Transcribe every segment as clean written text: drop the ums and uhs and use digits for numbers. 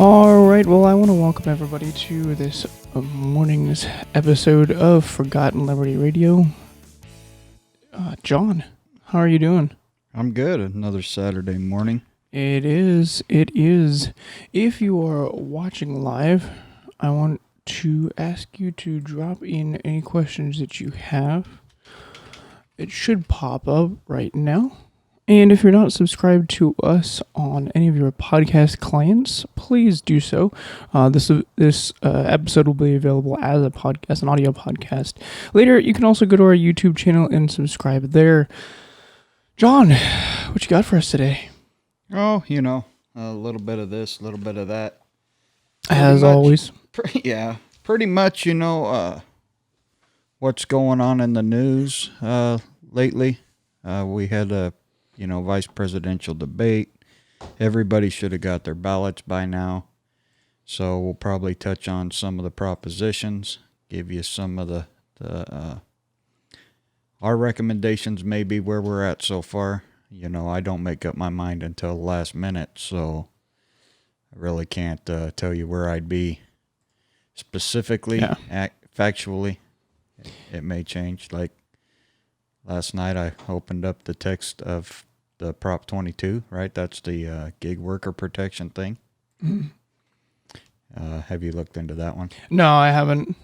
All right, well, I want to welcome everybody to this morning's episode of Forgotten Liberty Radio. John, how are you doing? I'm good. Another Saturday morning. It is. If you are watching live, I want to ask you to drop in any questions that you have. It should pop up right now. And if you're not subscribed to us on any of your podcast clients, please do so. This episode will be available as a podcast, an audio podcast. Later, you can also go to our YouTube channel and subscribe there. John, what you got for us today? Oh, a little bit of this, a little bit of that. As always. Pretty much, what's going on in the news lately. We had a vice presidential debate. Everybody should have got their ballots by now. So we'll probably touch on some of the propositions, give you some of our recommendations, maybe where we're at so far. I don't make up my mind until the last minute, so I really can't tell you where I'd be specifically, factually. It may change. Like last night, I opened up the text of the Prop 22, right? That's the gig worker protection thing. Mm. Have you looked into that one? No, I haven't.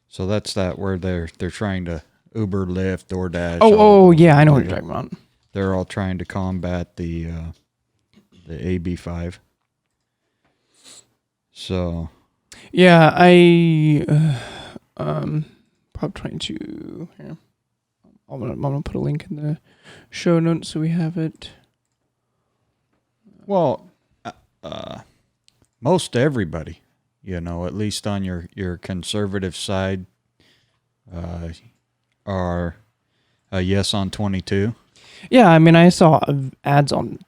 So that's that where they're trying to Uber, Lyft, DoorDash. Yeah, I know what you're talking about. They're all trying to combat the AB5. So. Yeah, Prop 22 here. I'm gonna put a link in the show notes so we have it. Well, most everybody, at least on your conservative side, are a yes on 22. Yeah, I mean, I saw ads on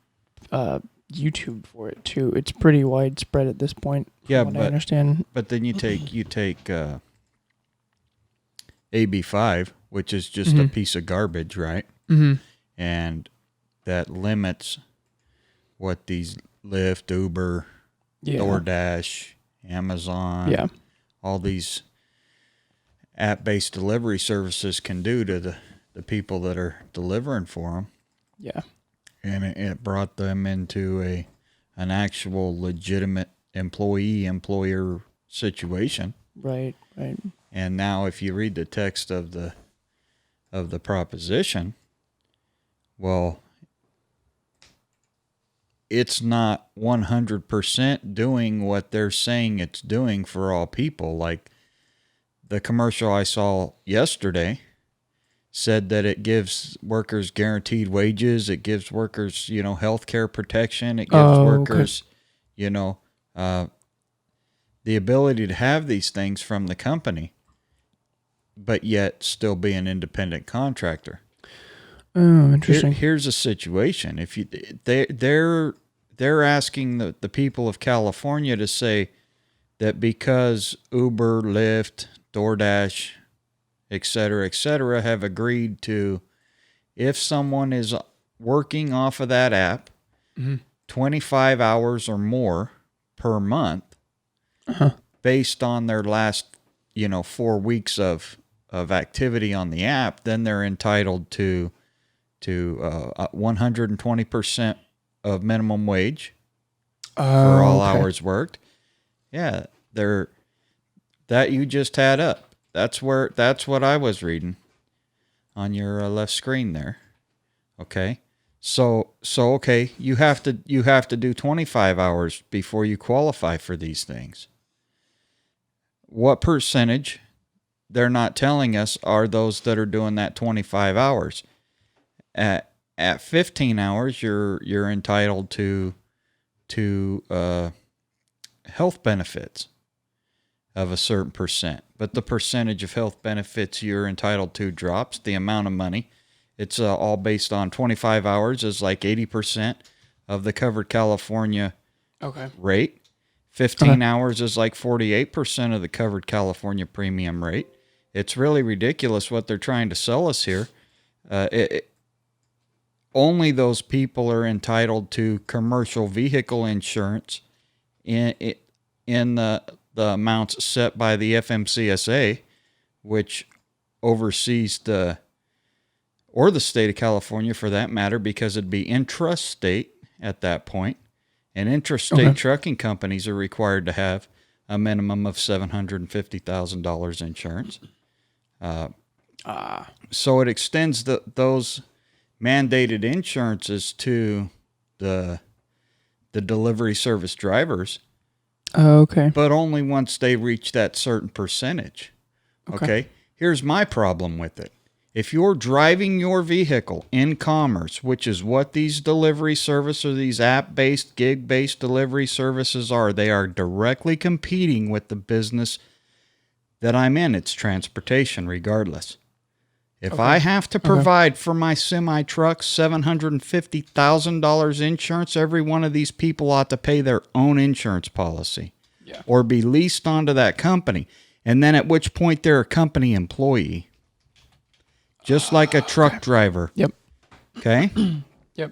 YouTube for it too. It's pretty widespread at this point. Yeah, I understand. But then you take AB5, which is just a piece of garbage, right? Mm-hmm. And that limits what these Lyft, Uber, DoorDash, Amazon, all these app-based delivery services can do to the people that are delivering for them. Yeah. And it brought them into an actual legitimate employee-employer situation. Right. And now if you read the text of the proposition, well, it's not 100% doing what they're saying it's doing for all people. Like the commercial I saw yesterday said that it gives workers guaranteed wages. It gives workers, health care protection. It gives workers, the ability to have these things from the company, but yet still be an independent contractor. Oh, interesting. Here's a situation. If they're asking the people of California to say that because Uber, Lyft, DoorDash, et cetera, have agreed to, if someone is working off of that app 25 hours or more per month, based on their last, 4 weeks of activity on the app, then they're entitled to 120% of minimum wage for all hours worked. Yeah, that you just had up. That's what I was reading on your left screen there. Okay. So okay, you have to do 25 hours before you qualify for these things. What percentage, they're not telling us, are those that are doing that 25 hours? At 15 hours, you're entitled to health benefits of a certain percent, but the percentage of health benefits you're entitled to drops. The amount of money, it's all based on 25 hours is like 80% of the covered California rate. 15 hours is like 48% of the covered California premium rate. It's really ridiculous what they're trying to sell us here. Only those people are entitled to commercial vehicle insurance in the amounts set by the FMCSA, which oversees or the state of California for that matter, because it'd be intrastate at that point. And intrastate trucking companies are required to have a minimum of $750,000 insurance. So it extends those mandated insurances to the delivery service drivers. Okay. But only once they reach that certain percentage. Okay. Here's my problem with it. If you're driving your vehicle in commerce, which is what these delivery services or these app-based, gig-based delivery services are, they are directly competing with the business that I'm in. It's transportation regardless. If I have to provide for my semi-truck $750,000 insurance, every one of these people ought to pay their own insurance policy or be leased onto that company. And then at which point they're a company employee. Just like a truck driver. Yep. Okay? Yep.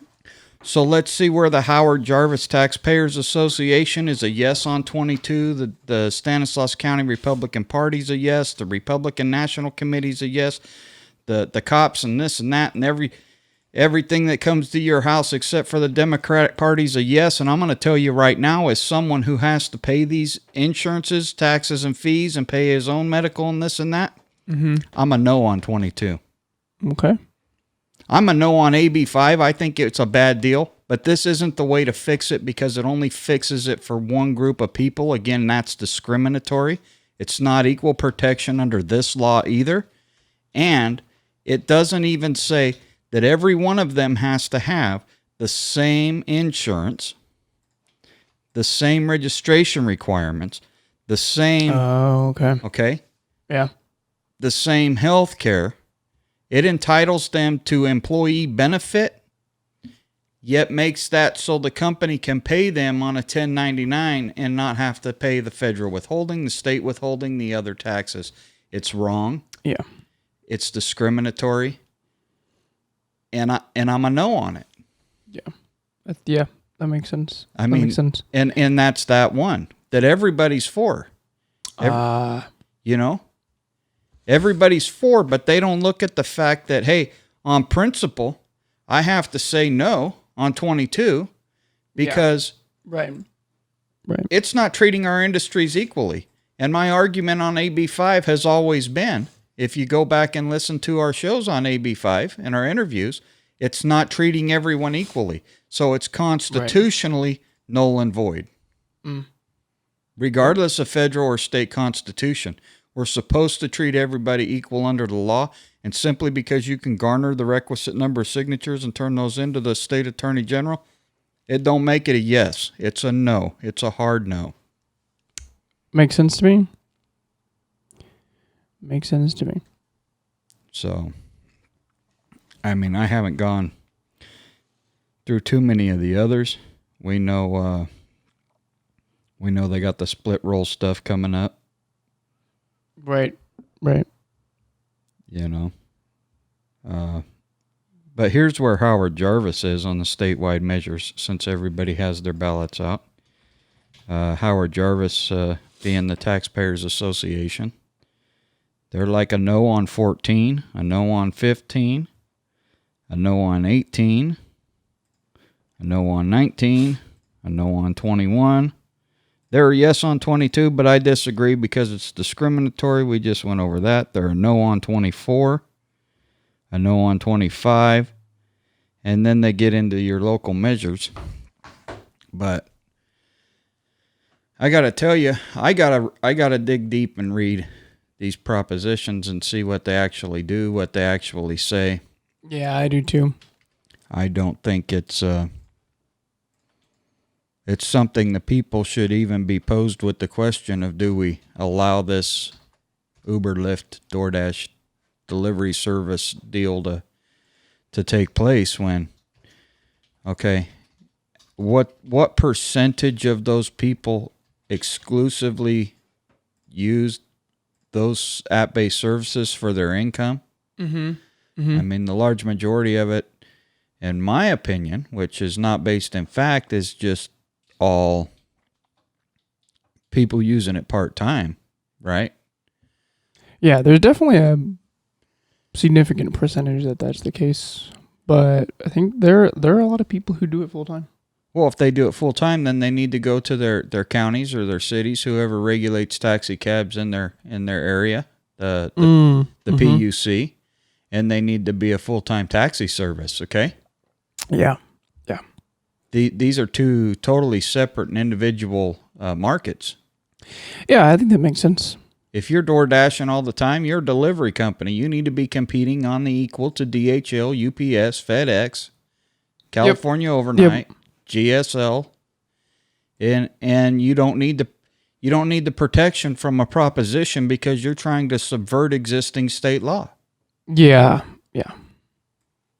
So let's see where the Howard Jarvis Taxpayers Association is a yes on 22. The Stanislaus County Republican Party's a yes. The Republican National Committee's a yes. The cops and this and that and everything that comes to your house except for the Democratic Party's a yes. And I'm going to tell you right now, as someone who has to pay these insurances, taxes, and fees and pay his own medical and this and that, I'm a no on 22. Okay. I'm a no on AB5. I think it's a bad deal, but this isn't the way to fix it because it only fixes it for one group of people. Again, that's discriminatory. It's not equal protection under this law either. And it doesn't even say that every one of them has to have the same insurance, the same registration requirements, the same... Okay? Yeah. The same health care. It entitles them to employee benefit, yet makes that so the company can pay them on a 1099 and not have to pay the federal withholding, the state withholding, the other taxes. It's wrong. Yeah. It's discriminatory. And I'm a no on it. Yeah. That makes sense. Makes sense. And that's that one that everybody's for. You know? Everybody's for, but they don't look at the fact that, hey, on principle, I have to say no on 22 because it's not treating our industries equally. And my argument on AB5 has always been, if you go back and listen to our shows on AB5 and our interviews, it's not treating everyone equally. So it's constitutionally null and void, regardless of federal or state constitution. We're supposed to treat everybody equal under the law, and simply because you can garner the requisite number of signatures and turn those into the state attorney general, it don't make it a yes. It's a no. It's a hard no. Makes sense to me. Makes sense to me. So, I mean, I haven't gone through too many of the others. We know they got the split roll stuff coming up. Right. You know. But here's where Howard Jarvis is on the statewide measures, since everybody has their ballots out. Howard Jarvis being the Taxpayers Association. They're like a no on 14, a no on 15, a no on 18, a no on 19, a no on 21. They're a yes on 22, but I disagree because it's discriminatory. We just went over that. They're a no on 24, a no on 25, and then they get into your local measures. But I got to tell you, I got to dig deep and read these propositions and see what they actually do, what they actually say. Yeah, I do too. I don't think it's something the people should even be posed with the question of, do we allow this Uber, Lyft, DoorDash delivery service deal to take place when, okay, what percentage of those people exclusively use those app-based services for their income? I mean, the large majority of it, in my opinion, which is not based in fact, is just all people using it part-time, right? Yeah, there's definitely a significant percentage that's the case, but I think there are a lot of people who do it full time. Well, if they do it full-time, then they need to go to their counties or their cities, whoever regulates taxi cabs in their area, the PUC, and they need to be a full-time taxi service, okay? Yeah. These are two totally separate and individual markets. Yeah, I think that makes sense. If you're door dashing all the time, you're a delivery company. You need to be competing on the equal to DHL, UPS, FedEx, California Overnight, GSL, and you don't need the protection from a proposition because you're trying to subvert existing state law. Yeah, I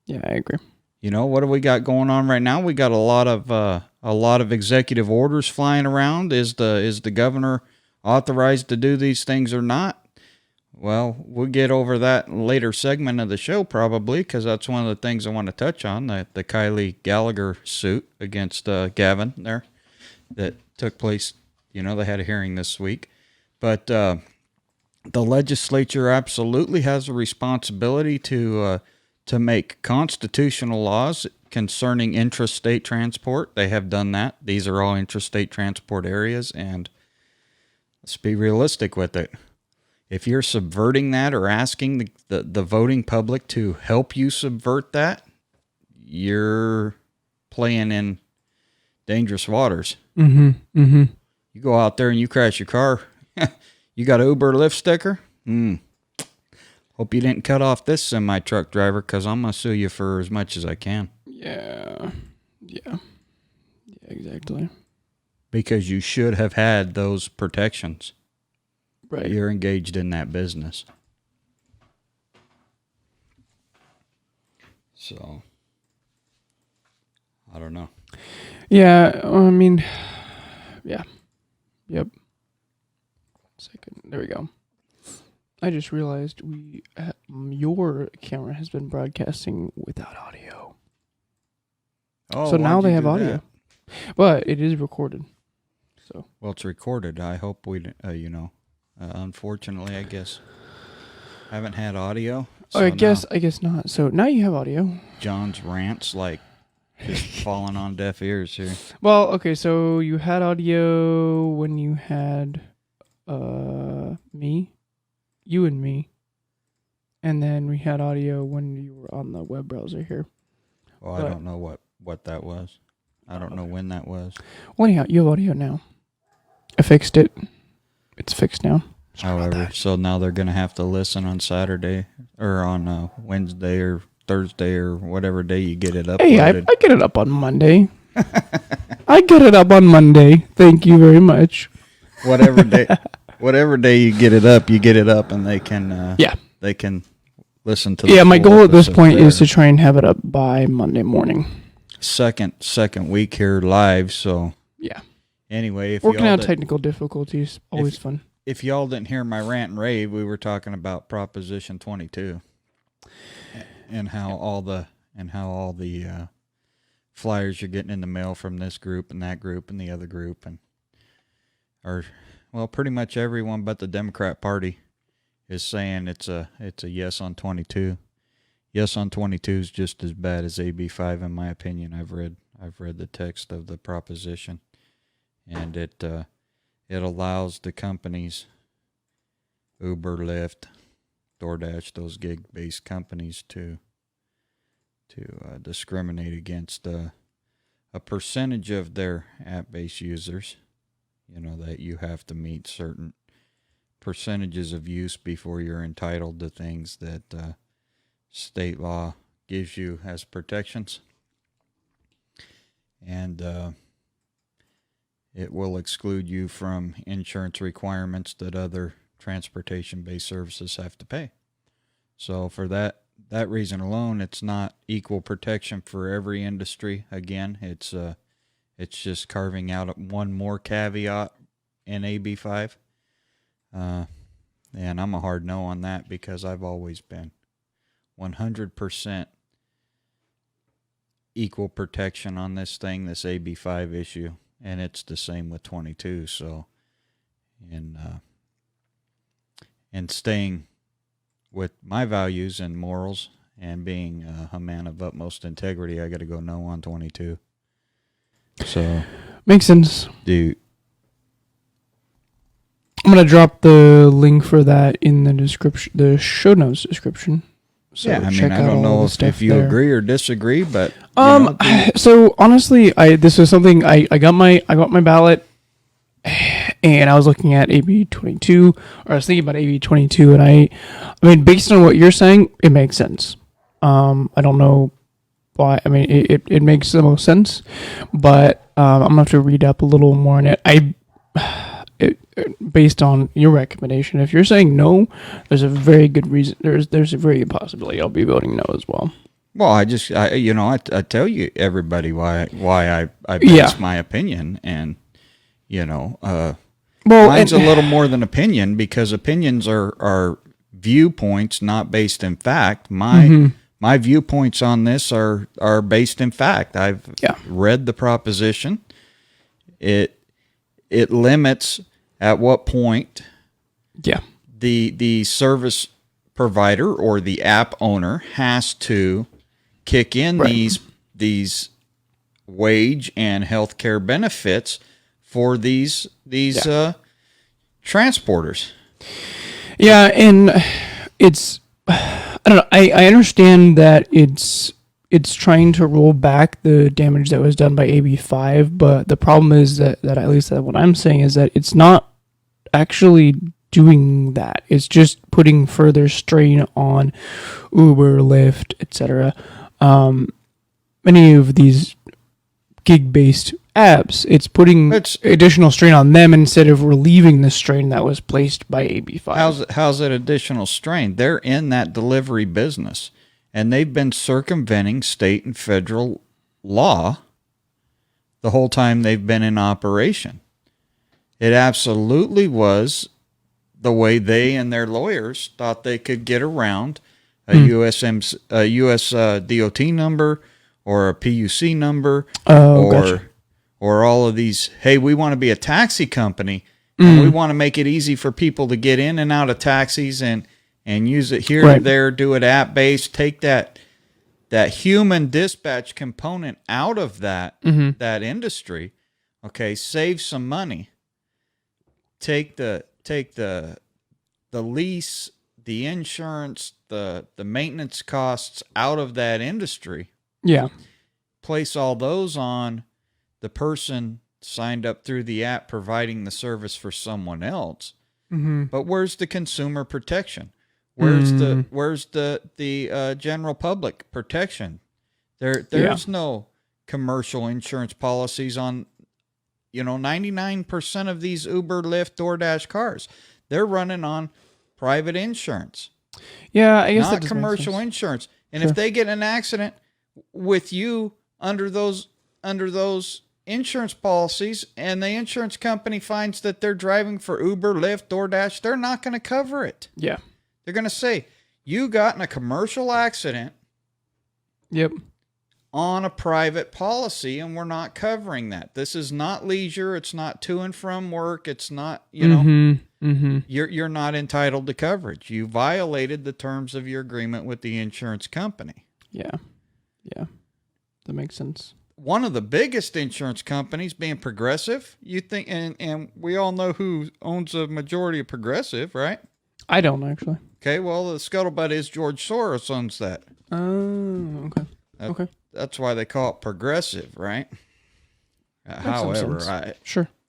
agree. You know, what do we got going on right now? We got a lot of executive orders flying around. Is the governor authorized to do these things or not? Well, we'll get over that in a later segment of the show probably, because that's one of the things I want to touch on, the Kylie Gallagher suit against Gavin there that took place. You know, they had a hearing this week. But the legislature absolutely has a responsibility to make constitutional laws concerning intrastate transport. They have done that. These are all intrastate transport areas, and let's be realistic with it. If you're subverting that or asking the voting public to help you subvert that, you're playing in dangerous waters. You go out there and you crash your car. You got an Uber Lyft sticker? Hope you didn't cut off this semi-truck driver, because I'm going to sue you for as much as I can. Yeah, exactly. Because you should have had those protections. Right. You're engaged in that business. So, I don't know. Yeah, I mean, yeah. Yep. Second. There we go. I just realized your camera has been broadcasting without audio. Oh, so now they have audio. That? But it is recorded. So. Well, it's recorded. I hope we, unfortunately, I guess, haven't had audio. So I guess not. So now you have audio. John's rants just falling on deaf ears here. Well, okay, so you had audio when you had me, you and me, and then we had audio when you were on the web browser here. Well, I don't know what that was. I don't know when that was. Well, anyhow, you have audio now. I fixed it. It's fixed now. However, so now they're going to have to listen on Saturday or on Wednesday or Thursday or whatever day you get it uploaded. Hey, I get it up on Monday. I get it up on Monday. Thank you very much. Whatever day you get it up, and they can they can listen to. My goal at this point is to try and have it up by Monday morning. Second week here live, so yeah. Anyway, if working out technical difficulties, always fun. If y'all didn't hear my rant and rave, we were talking about Proposition 22 and how all the flyers you're getting in the mail from this group and that group and the other group pretty much everyone but the Democrat Party is saying it's a yes on 22. Yes on 22 is just as bad as AB 5 in my opinion. I've read the text of the proposition, and it allows the companies, Uber, Lyft, DoorDash, those gig-based companies to discriminate against a percentage of their app-based users. You know, that you have to meet certain percentages of use before you're entitled to things that state law gives you as protections. And it will exclude you from insurance requirements that other transportation-based services have to pay. So for that reason alone, it's not equal protection for every industry. Again, it's just carving out one more caveat in AB 5. And I'm a hard no on that because I've always been 100% equal protection on this thing, this AB 5 issue. And it's the same with 22. So and staying with my values and morals and being a man of utmost integrity, I got to go no on 22. So makes sense. Dude, I'm gonna drop the link for that in the description, the show notes description. So yeah, I mean, I don't know if you agree or disagree, but so honestly, this was something I got my ballot, and I was looking at AB 22, or I was thinking about AB 22, and I mean, based on what you're saying, it makes sense. I don't know why. I mean, it makes the most sense, but I'm gonna have to read up a little more on it. Based on your recommendation, if you're saying no, there's a very good reason. There's a very good possibility I'll be voting no as well. Well, I tell you everybody why I base my opinion, and mine's a little more than opinion, because opinions are viewpoints not based in fact. My viewpoints on this are based in fact. I've read the proposition. It limits at what point the service provider or the app owner has to kick in these wage and healthcare benefits for these transporters. Yeah, and it's I don't know. I understand that it's trying to roll back the damage that was done by AB5, but the problem is that at least what I'm saying is that it's not actually doing that. It's just putting further strain on Uber, Lyft, etc. Many of these gig-based apps, it's putting additional strain on them instead of relieving the strain that was placed by AB5. How's it additional strain? They're in that delivery business, and they've been circumventing state and federal law the whole time they've been in operation. It absolutely was the way they and their lawyers thought they could get around a US DOT number or a PUC number or all of these. Hey, we want to be a taxi company, and we want to make it easy for people to get in and out of taxis and use it here or there, do it app-based, take that human dispatch component out of that industry. Okay, save some money. Take the lease, the insurance, the maintenance costs out of that industry. Yeah. Place all those on the person signed up through the app providing the service for someone else. But where's the consumer protection? Where's the general public protection? There's no commercial insurance policies on 99% of these Uber, Lyft, DoorDash cars. They're running on private insurance. Yeah, I guess not commercial insurance. And if they get in an accident with you under those insurance policies, and the insurance company finds that they're driving for Uber, Lyft, DoorDash, they're not going to cover it. Yeah. They're going to say, you got in a commercial accident. Yep. On a private policy, and we're not covering that. This is not leisure. It's not to and from work. It's not, you're not entitled to coverage. You violated the terms of your agreement with the insurance company. Yeah. Yeah. That makes sense. One of the biggest insurance companies being Progressive, you think, and we all know who owns a majority of Progressive, right? I don't actually. Okay, well, the scuttlebutt is George Soros owns that. Oh, okay. Okay. That's why they call it Progressive, right? However,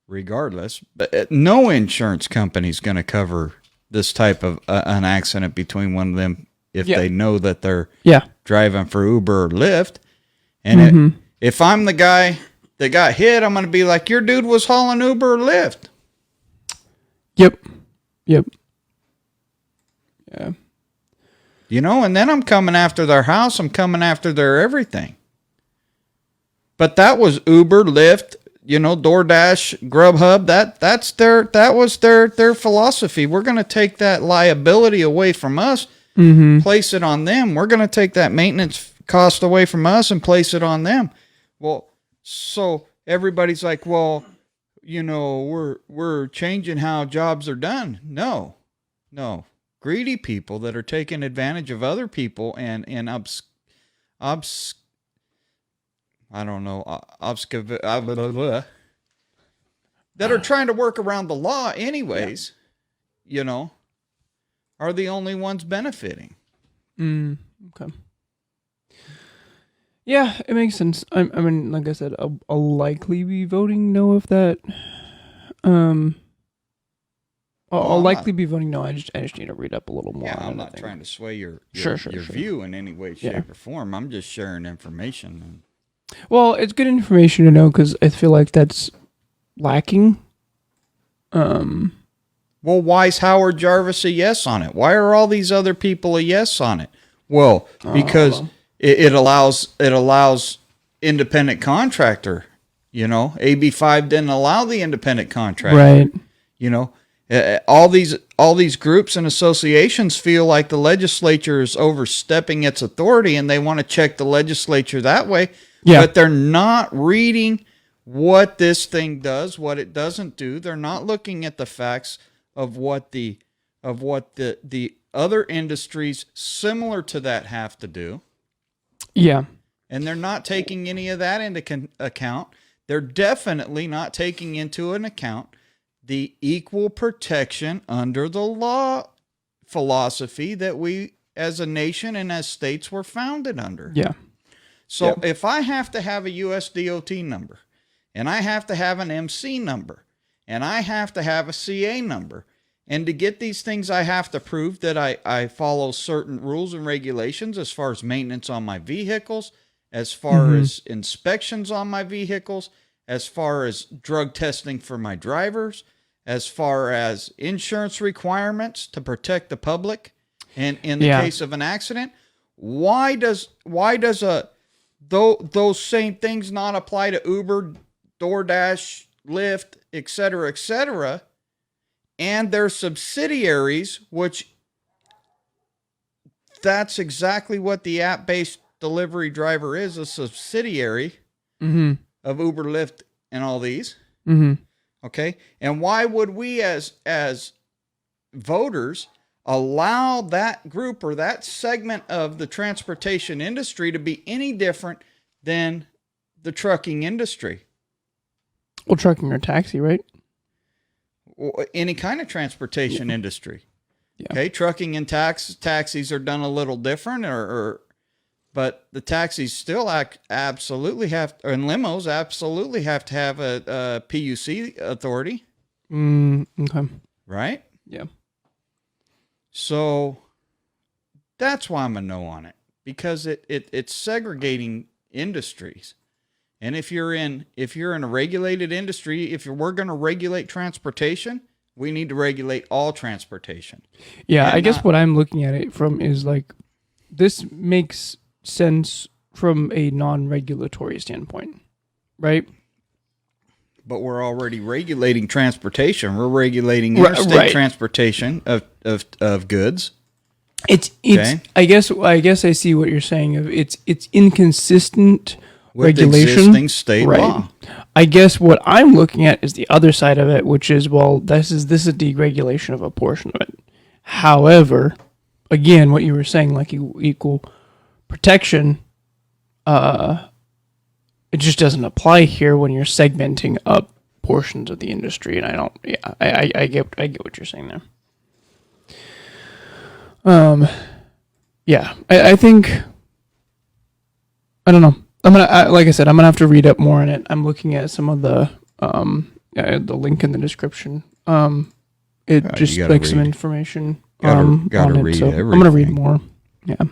regardless, but no insurance company is going to cover this type of an accident between one of them if they know that they're driving for Uber or Lyft. And if I'm the guy that got hit, I'm going to be like, your dude was hauling Uber or Lyft. Yep. Yeah. And then I'm coming after their house. I'm coming after their everything. But that was Uber, Lyft, DoorDash, Grubhub. That was their philosophy. We're going to take that liability away from us, place it on them. We're going to take that maintenance cost away from us and place it on them. Well, so everybody's like, well, we're changing how jobs are done. No. Greedy people that are taking advantage of other people and that are trying to work around the law anyways, are the only ones benefiting. Okay. Yeah, it makes sense. I mean, like I said, I'll likely be voting no if that. I'll likely be voting no. I just need to read up a little more. Yeah, I'm not trying to sway your sure. view in any way, shape, or form. I'm just sharing information. Well, it's good information to know because I feel like that's lacking. Well, why is Howard Jarvis a yes on it? Why are all these other people a yes on it? Well, because it allows independent contractor. AB5 didn't allow the independent contractor. Right. All these groups and associations feel like the legislature is overstepping its authority, and they want to check the legislature that way. Yeah. But they're not reading what this thing does, what it doesn't do. They're not looking at the facts of what the other industries similar to that have to do. Yeah. And they're not taking any of that into account. They're definitely not taking into an account the equal protection under the law philosophy that we as a nation and as states were founded under. Yeah. So if I have to have a USDOT number, and I have to have an MC number, and I have to have a CA number, and to get these things, I have to prove that I follow certain rules and regulations as far as maintenance on my vehicles, as far as inspections on my vehicles, as far as drug testing for my drivers, as far as insurance requirements to protect the public, and in the case of an accident. Why does those same things not apply to Uber, DoorDash, Lyft, etc., and their subsidiaries, which that's exactly what the app-based delivery driver is, a subsidiary of Uber, Lyft, and all these. Okay? And why would we as voters allow that group or that segment of the transportation industry to be any different than the trucking industry? Well, trucking or taxi, right? Any kind of transportation industry. Yeah. Okay, trucking and taxis are done a little different, but the taxis still absolutely have, and limos absolutely have to have a PUC authority. Okay. Right? Yeah. So that's why I'm a no on it, because it's segregating industries. And if you're in a regulated industry, we're going to regulate transportation, we need to regulate all transportation. Yeah, I guess what I'm looking at it from is like, this makes sense from a non-regulatory standpoint, right? But we're already regulating transportation. We're regulating interstate transportation of goods. It's okay? I guess I see what you're saying. It's inconsistent with regulation, existing state law. I guess what I'm looking at is the other side of it, which is, well, this is deregulation of a portion of it. However, again, what you were saying, like equal protection, it just doesn't apply here when you're segmenting up portions of the industry. And I get what you're saying there. I think, I don't know. Like I said, I'm gonna have to read up more on it. I'm looking at some of the link in the description. It just like some information. Gotta on read it, so everything. I'm gonna read more. Yeah.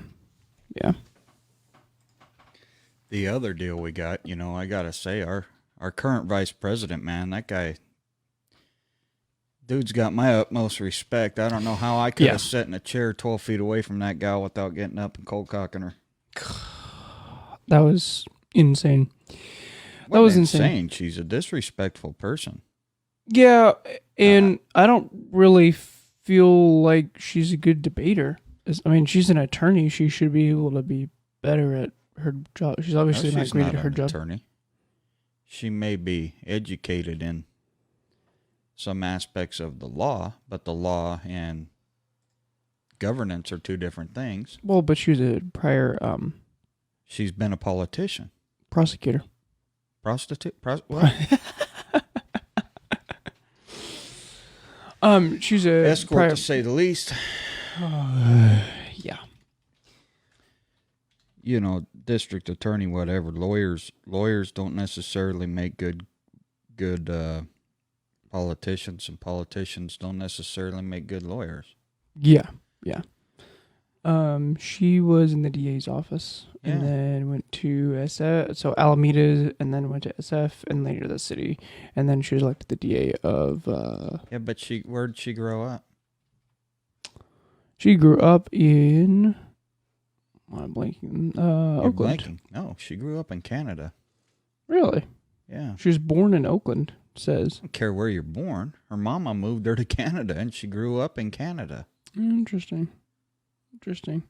The other deal we got, I gotta say, our current vice president, man, that guy, dude's got my utmost respect. I don't know how I could have sat in a chair 12 feet away from that gal without getting up and cold cocking her. That was insane. That was insane. She's a disrespectful person. Yeah, and I don't really feel like she's a good debater. I mean, she's an attorney. She should be able to be better at her job. She's obviously not great at her job. Attorney. She may be educated in some aspects of the law, but the law and governance are two different things. Well, but she was a prior She's been a politician. prosecutor. Prostitute? What? She's a Escort, prior, to say the least. yeah. You know, district attorney, whatever. Lawyers don't necessarily make good politicians, and politicians don't necessarily make good lawyers. Yeah. She was in the DA's office and Yeah. then went to SF, so Alameda, and then went to SF and later the city, and then she was elected the DA of. Yeah, but where'd she grow up? She grew up in. I'm blanking. You're Oakland. blanking. No, she grew up in Canada. Really? Yeah. She was born in Oakland. It says. I don't care where you're born. Her mama moved her to Canada, and she grew up in Canada. Interesting.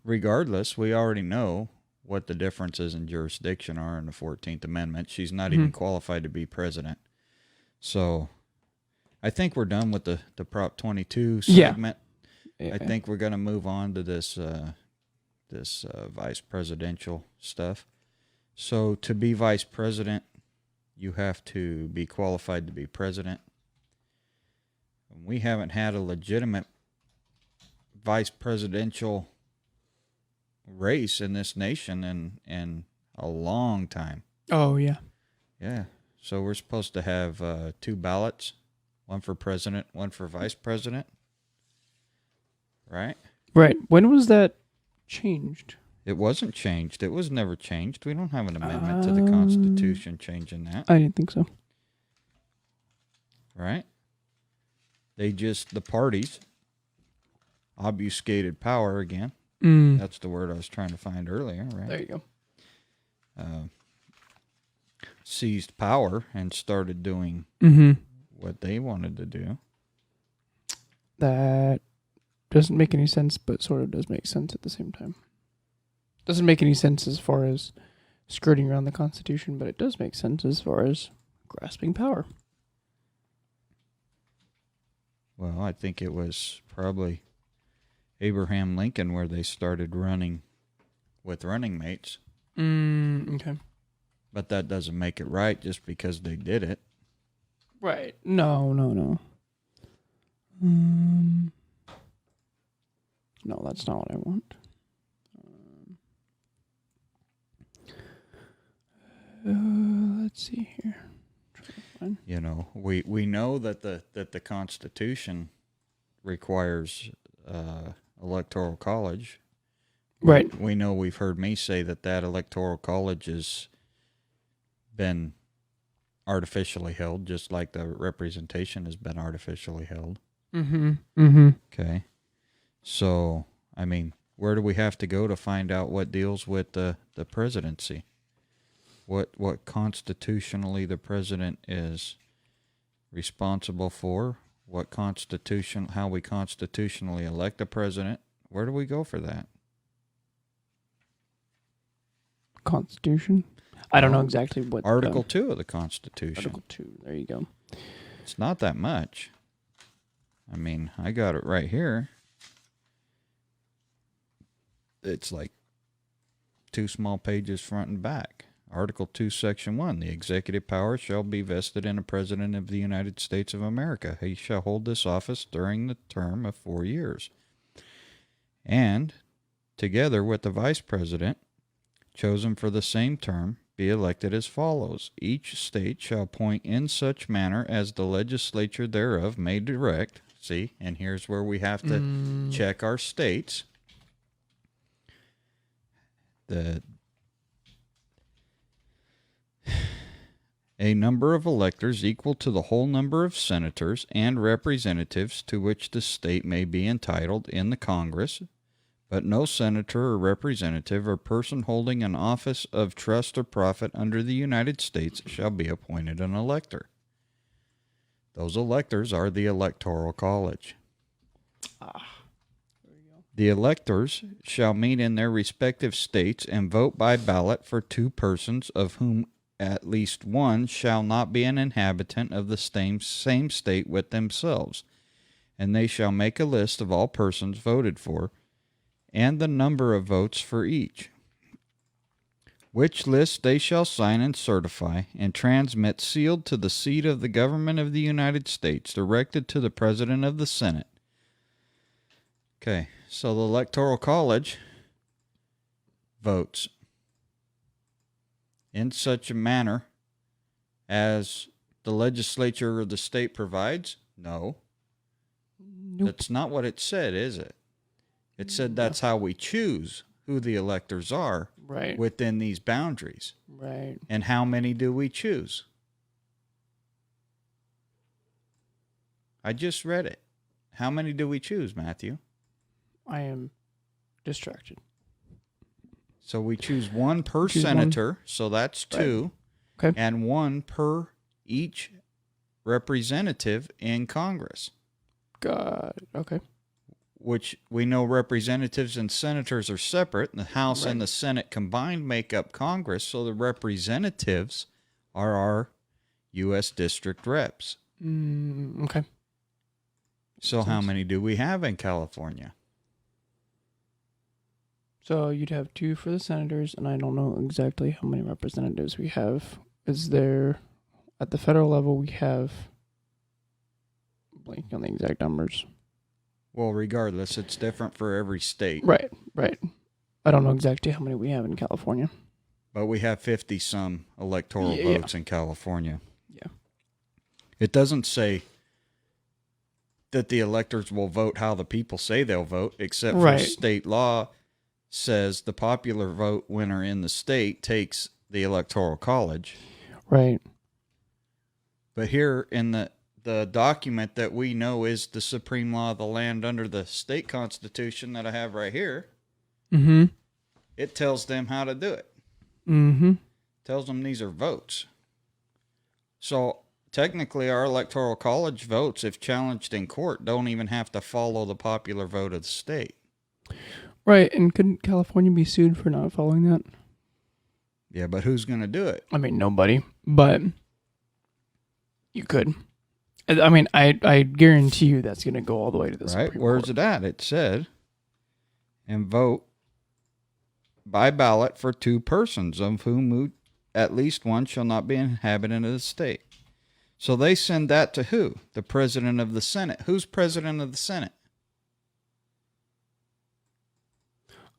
Regardless, we already know what the differences in jurisdiction are in the 14th Amendment. She's not even qualified to be president. So I think we're done with the Prop 22 segment. Yeah. I think we're going to move on to this vice presidential stuff. So to be vice president, you have to be qualified to be president. We haven't had a legitimate vice presidential race in this nation in a long time. Oh, yeah. Yeah. So we're supposed to have 2 ballots, one for president, one for vice president. Right? Right. When was that changed? It wasn't changed. It was never changed. We don't have an amendment to the Constitution changing that. I didn't think so. Right? The parties obfuscated power again. That's the word I was trying to find earlier, right? There you go. Seized power and started doing what they wanted to do. That doesn't make any sense, but sort of does make sense at the same time. Doesn't make any sense as far as skirting around the Constitution, but it does make sense as far as grasping power. Well, I think it was probably Abraham Lincoln where they started running with running mates. Okay. But that doesn't make it right just because they did it. Right. No. No, that's not what I want. Let's see here. You know, we know that the Constitution requires electoral college. Right. We know, we've heard me say that electoral college has been artificially held, just like the representation has been artificially held. Okay. So, I mean, where do we have to go to find out what deals with the presidency? What constitutionally the president is responsible for? How we constitutionally elect a president? Where do we go for that? Constitution? I don't know exactly what. Article 2 of the Constitution. Article 2. There you go. It's not that much. I mean, I got it right here. It's like 2 small pages front and back. Article 2, Section 1. The executive power shall be vested in a President of the United States of America. He shall hold this office during the term of 4 years. And, together with the Vice President, chosen for the same term, be elected as follows. Each state shall appoint in such manner as the legislature thereof may direct. See, and here's where we have to check our states. A number of electors equal to the whole number of senators and representatives to which the state may be entitled in the Congress, but no senator or representative or person holding an office of trust or profit under the United States shall be appointed an elector. Those electors are the Electoral College. The electors shall meet in their respective states and vote by ballot for 2 persons of whom at least one shall not be an inhabitant of the same state with themselves, and they shall make a list of all persons voted for, and the number of votes for each, which list they shall sign and certify, and transmit sealed to the seat of the government of the United States, directed to the President of the Senate. Okay, so the Electoral College votes in such a manner as the legislature or the state provides? No. Nope. That's not what it said, is it? It said that's how we choose who the electors are within these boundaries. Right. And how many do we choose? I just read it. How many do we choose, Matthew? I am distracted. So we choose one per senator, so that's two. Right. Okay. And one per each representative in Congress. Okay. Which we know representatives and senators are separate. The House and the Senate combined make up Congress, so the representatives are our U.S. district reps. Okay. So how many do we have in California? So you'd have 2 for the senators, and I don't know exactly how many representatives we have. Is there, at the federal level, we have, blanking on the exact numbers. Well, regardless, it's different for every state. Right. I don't know exactly how many we have in California. But we have 50-some electoral votes in California. Yeah. It doesn't say that the electors will vote how the people say they'll vote, except for state law says the popular vote winner in the state takes the Electoral College. Right. But here in the document that we know is the supreme law of the land under the state constitution that I have right here, it tells them how to do it. Tells them these are votes. So technically our Electoral College votes, if challenged in court, don't even have to follow the popular vote of the state. Right, and couldn't California be sued for not following that? Yeah, but who's going to do it? I mean, nobody, but you could. I mean, I guarantee you that's going to go all the way to the Supreme Court. Where's it at? It said, and vote by ballot for 2 persons, of whom at least one shall not be an inhabitant of the state. So they send that to who? The President of the Senate. Who's President of the Senate?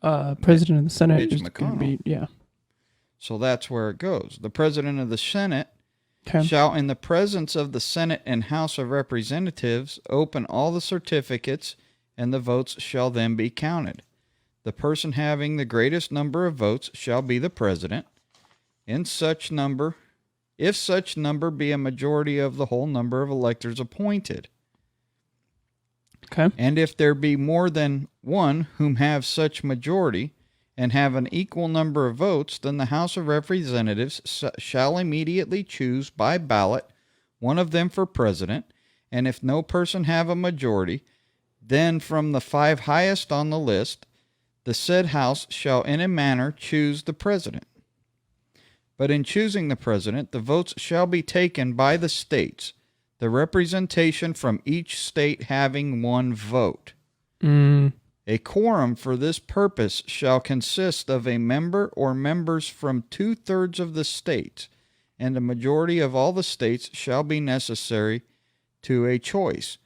President of the Senate Mitch is going to be, So that's where it goes. The President of the Senate shall, in the presence of the Senate and House of Representatives, open all the certificates, and the votes shall then be counted. The person having the greatest number of votes shall be the president. If such number be a majority of the whole number of electors appointed. Okay. And if there be more than one whom have such majority, and have an equal number of votes, then the House of Representatives shall immediately choose by ballot one of them for president, and if no person have a majority, then from the 5 highest on the list, the said House shall in a manner choose the president. But in choosing the president, the votes shall be taken by the states, the representation from each state having 1 vote. A quorum for this purpose shall consist of a member or members from 2/3 of the states, and a majority of all the states shall be necessary to a choice.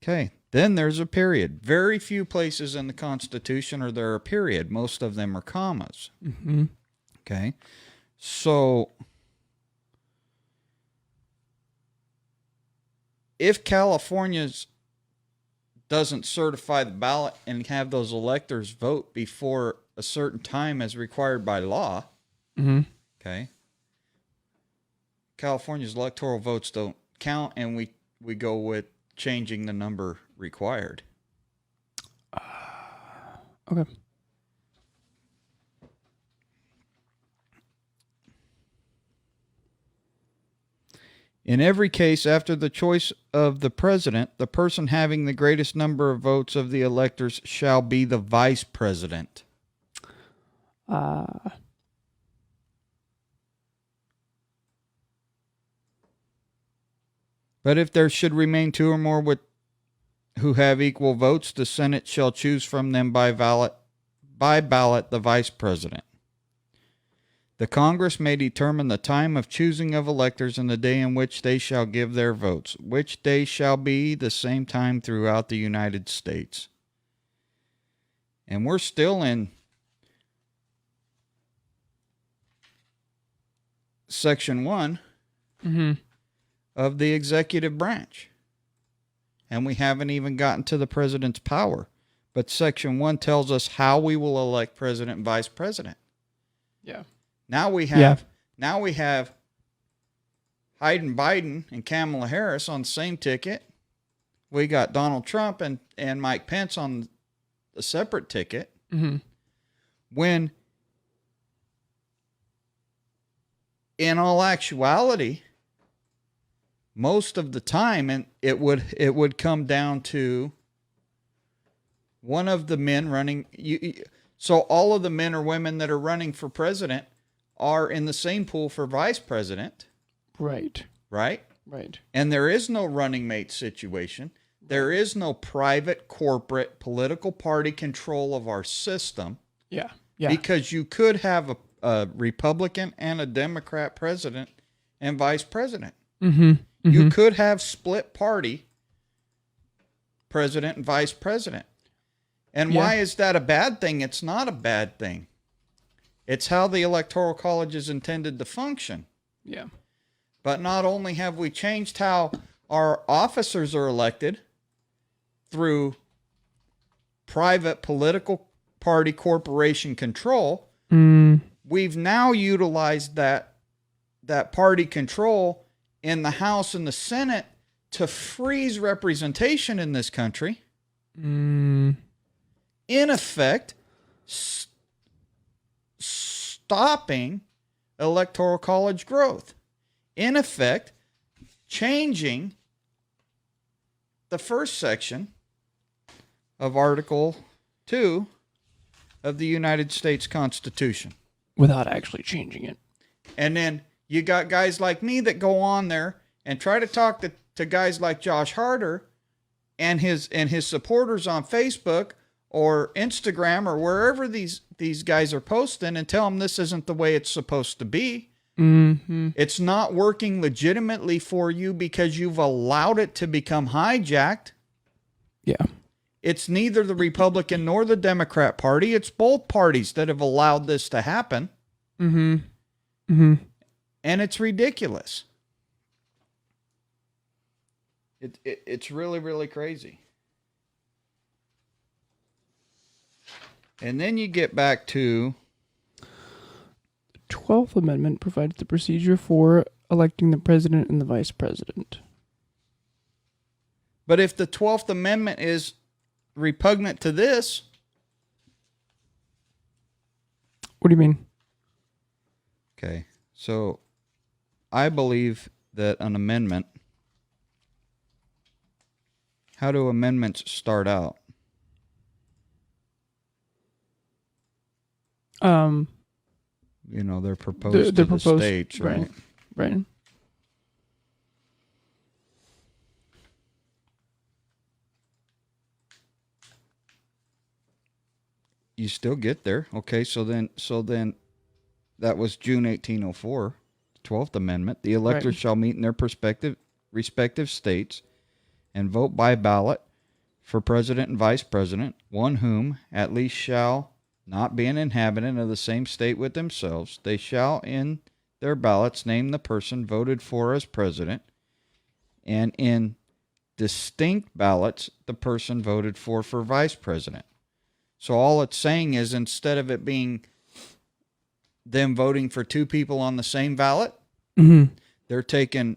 Okay, then there's a period. Very few places in the Constitution are there a period. Most of them are commas. Okay, so if California's doesn't certify the ballot and have those electors vote before a certain time as required by law, okay, California's electoral votes don't count, and we go with changing the number required. Okay. In every case, after the choice of the president, the person having the greatest number of votes of the electors shall be the vice president. But if there should remain two or more who have equal votes, the Senate shall choose from them by ballot the vice president. The Congress may determine the time of choosing of electors and the day in which they shall give their votes, which day shall be the same time throughout the United States. And we're still in Section 1 of the executive branch. And we haven't even gotten to the president's power. But Section 1 tells us how we will elect president and vice president. Yeah. Now we have Biden and Kamala Harris on the same ticket. We got Donald Trump and Mike Pence on a separate ticket. Mm-hmm. When in all actuality, most of the time, and it would come down to one of the men running. So all of the men or women that are running for president are in the same pool for vice president. Right. Right? Right. And there is no running mate situation. There is no private, corporate, political party control of our system. Yeah. Yeah. Because you could have a Republican and a Democrat president and vice president. Mm-hmm. Mm-hmm. You could have split party president and vice president. And why is that a bad thing? It's not a bad thing. It's how the Electoral College is intended to function. Yeah. But not only have we changed how our officers are elected through private political party corporation control, we've now utilized that party control in the House and the Senate to freeze representation in this country. In effect, stopping Electoral College growth. In effect, changing the first section of Article 2 of the United States Constitution. Without actually changing it. And then you got guys like me that go on there and try to talk to guys like Josh Harder and his supporters on Facebook or Instagram or wherever these guys are posting and tell them this isn't the way it's supposed to be. Mm-hmm. It's not working legitimately for you because you've allowed it to become hijacked. Yeah. It's neither the Republican nor the Democrat Party. It's both parties that have allowed this to happen. Mm-hmm. Mm-hmm. And it's ridiculous. It's really, really crazy. And then you get back to... The 12th Amendment provides the procedure for electing the president and the vice president. But if the 12th Amendment is repugnant to this... What do you mean? Okay, so I believe that an amendment... How do amendments start out? You know, they're proposed to the states, right? Right. You still get there. Okay, so then that was June 1804, 12th Amendment. The electors shall meet in their respective states and vote by ballot for president and vice president, one whom at least shall not be an inhabitant of the same state with themselves. They shall in their ballots name the person voted for as president, and in distinct ballots the person voted for vice president. So all it's saying is instead of it being them voting for two people on the same ballot, they're taking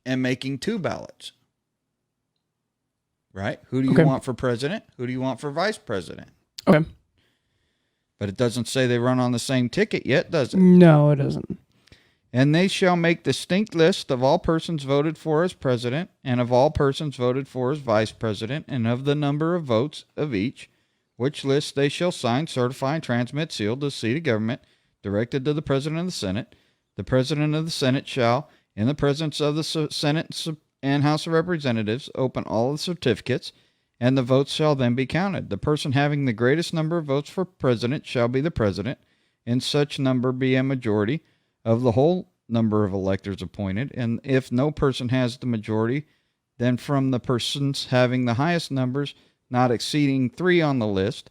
and making two ballots. Right? Who do you want for president? Who do you want for vice president? Okay. But it doesn't say they run on the same ticket yet, does it? No, it doesn't. And they shall make distinct list of all persons voted for as president, and of all persons voted for as vice president, and of the number of votes of each, which list they shall sign, certify, and transmit sealed to the seat of government, directed to the president of the Senate. The president of the Senate shall, in the presence of the Senate and House of Representatives, open all the certificates, and the votes shall then be counted. The person having the greatest number of votes for president shall be the president, and such number be a majority of the whole number of electors appointed. And if no person has the majority, then from the persons having the highest numbers, not exceeding 3 on the list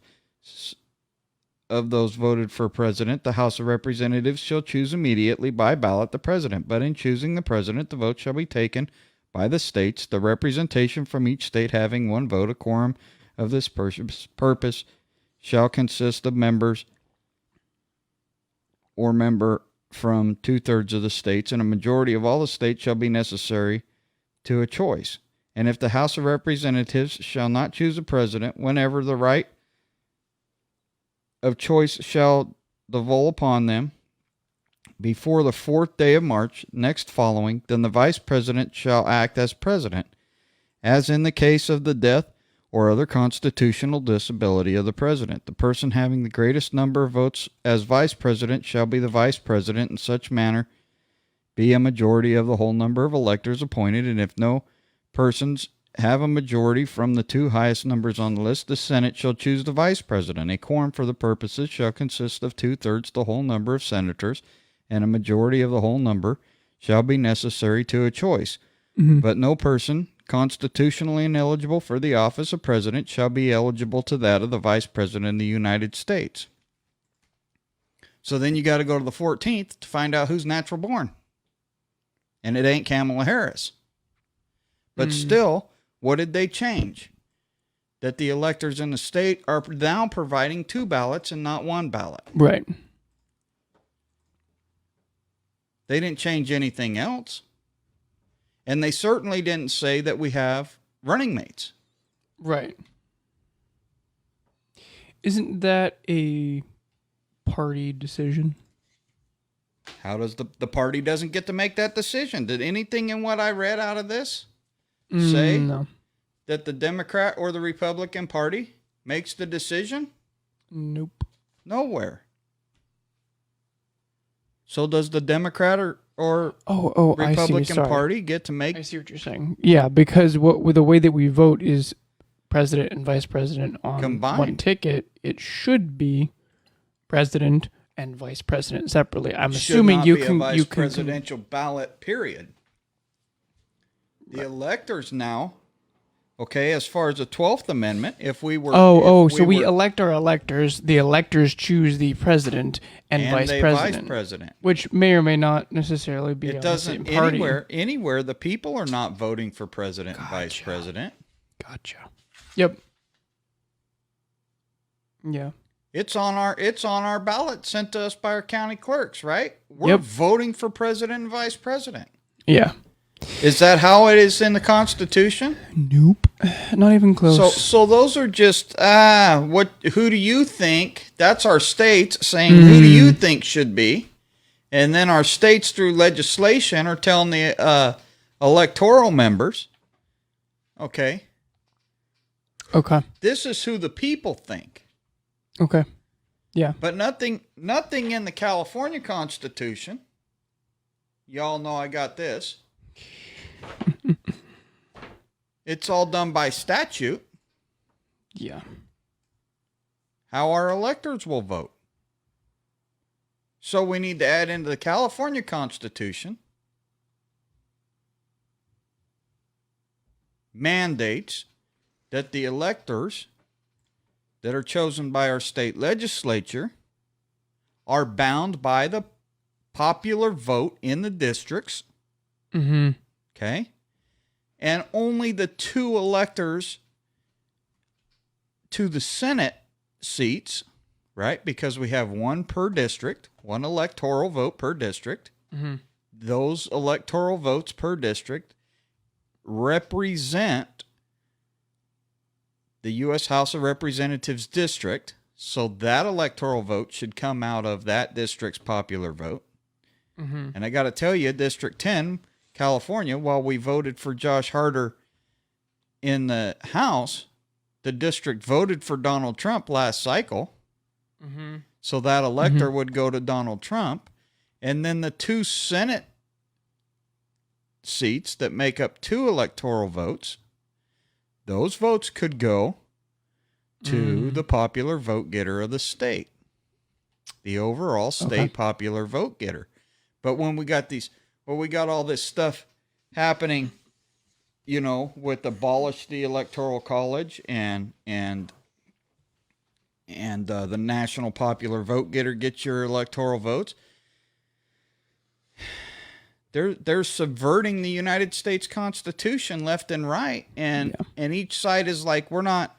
of those voted for president, the House of Representatives shall choose immediately by ballot the president. But in choosing the president, the vote shall be taken by the states, the representation from each state having 1 vote. A quorum of this purpose shall consist of members or member from 2/3 of the states, and a majority of all the states shall be necessary to a choice. And if the House of Representatives shall not choose a president, whenever the right of choice shall devolve upon them before the 4th day of March next following, then the vice president shall act as president, as in the case of the death or other constitutional disability of the president. The person having the greatest number of votes as vice president shall be the vice president, in such manner be a majority of the whole number of electors appointed. And if no persons have a majority from the 2 highest numbers on the list, the Senate shall choose the vice president. A quorum for the purposes shall consist of 2/3 the whole number of senators, and a majority of the whole number shall be necessary to a choice. But no person constitutionally ineligible for the office of president shall be eligible to that of the vice president in the United States. So then you got to go to the 14th to find out who's natural born. And it ain't Kamala Harris. But still, what did they change? That the electors in the state are now providing 2 ballots and not 1 ballot. Right. They didn't change anything else. And they certainly didn't say that we have running mates. Right. Isn't that a party decision? How does the party doesn't get to make that decision? Did anything in what I read out of this say No. that the Democrat or the Republican Party makes the decision? Nope. Nowhere. So does the Democrat or Republican Party get to make? I see what you're saying. Yeah, because with the way that we vote is president and vice president on Combined. one ticket, it should be president and vice president separately. I'm assuming you can a vice presidential ballot, period. The electors now, okay, as far as the 12th Amendment, if we were... so we elect our electors, the electors choose the president and vice president. Which may or may not necessarily be it on doesn't, the same party. Anywhere, the people are not voting for president and vice president. Gotcha. Yep. Yeah. It's on our ballot sent to us by our county clerks, right? We're voting for president and vice president. Yeah. Is that how it is in the Constitution? Nope. Not even close. So those are just who do you think? That's our states saying who do you think should be? And then our states through legislation are telling the electoral members, okay. This is who the people think. Okay. Yeah. But nothing in the California Constitution. Y'all know I got this. It's all done by statute. Yeah. How our electors will vote. So we need to add into the California Constitution mandates that the electors that are chosen by our state legislature are bound by the popular vote in the districts. Mm-hmm. Okay? And only the 2 electors to the Senate seats, right? Because we have 1 per district, 1 electoral vote per district. Mm-hmm. Those electoral votes per district represent the U.S. House of Representatives district. So that electoral vote should come out of that district's popular vote. Mm-hmm. And I got to tell you, District 10, California, while we voted for Josh Harder in the House, the district voted for Donald Trump last cycle. Mm-hmm. So that elector would go to Donald Trump. And then the 2 Senate seats that make up 2 electoral votes, those votes could go to the popular vote getter of the state, the overall state popular vote getter. But when we got all this stuff happening, with abolish the electoral college and the national popular vote getter gets your electoral votes, they're subverting the United States Constitution left and right, and each side is like, we're not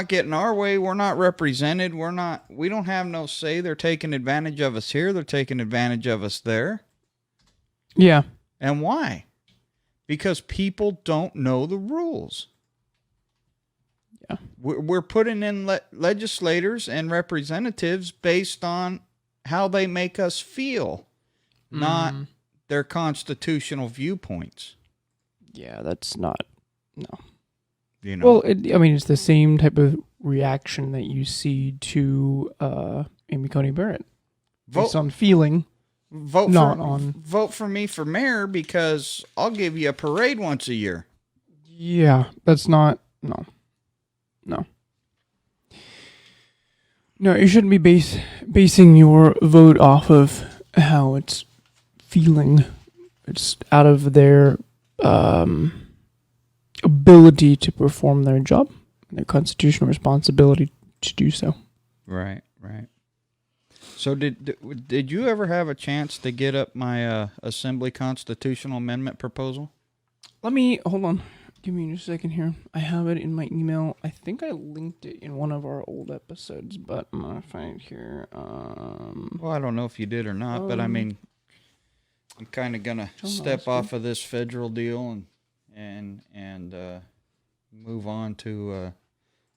getting our way, we're not represented, we don't have no say. They're taking advantage of us here, they're taking advantage of us there. Yeah. And why? Because people don't know the rules. Yeah. We're putting in legislators and representatives based on how they make us feel, not their constitutional viewpoints. Yeah, that's not, no. Well, it's the same type of reaction that you see to Amy Coney Barrett. Based on feeling. Vote for me for mayor because I'll give you a parade once a year. Yeah, that's not, no. No, you shouldn't be basing your vote off of how it's feeling. It's out of their ability to perform their job, their constitutional responsibility to do so. Right. So did you ever have a chance to get up my Assembly constitutional amendment proposal? Hold on. Give me just a second here. I have it in my email. I think I linked it in one of our old episodes, but I'm going to find it here. Well, I don't know if you did or not, but I mean, I'm kind of going to step off of this federal deal and move on to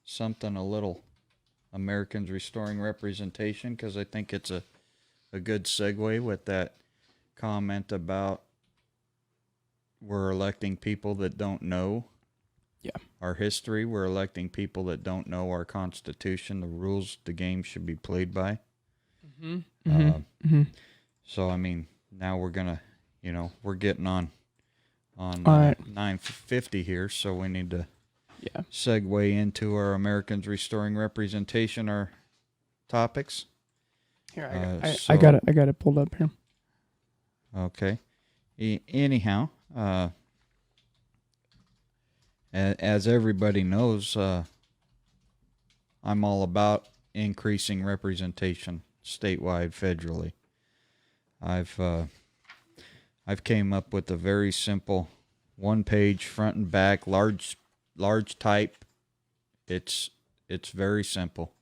something a little Americans Restoring Representation, because I think it's a good segue with that comment about we're electing people that don't know our history. We're electing people that don't know our Constitution, the rules the game should be played by. So, I mean, now we're going to, we're getting on 9:50 here, so we need to segue into our Americans Restoring Representation, our topics. Here, I got it pulled up here. Okay. Anyhow, as everybody knows, I'm all about increasing representation statewide, federally. I've came up with a very simple one-page front and back, large type. It's very simple.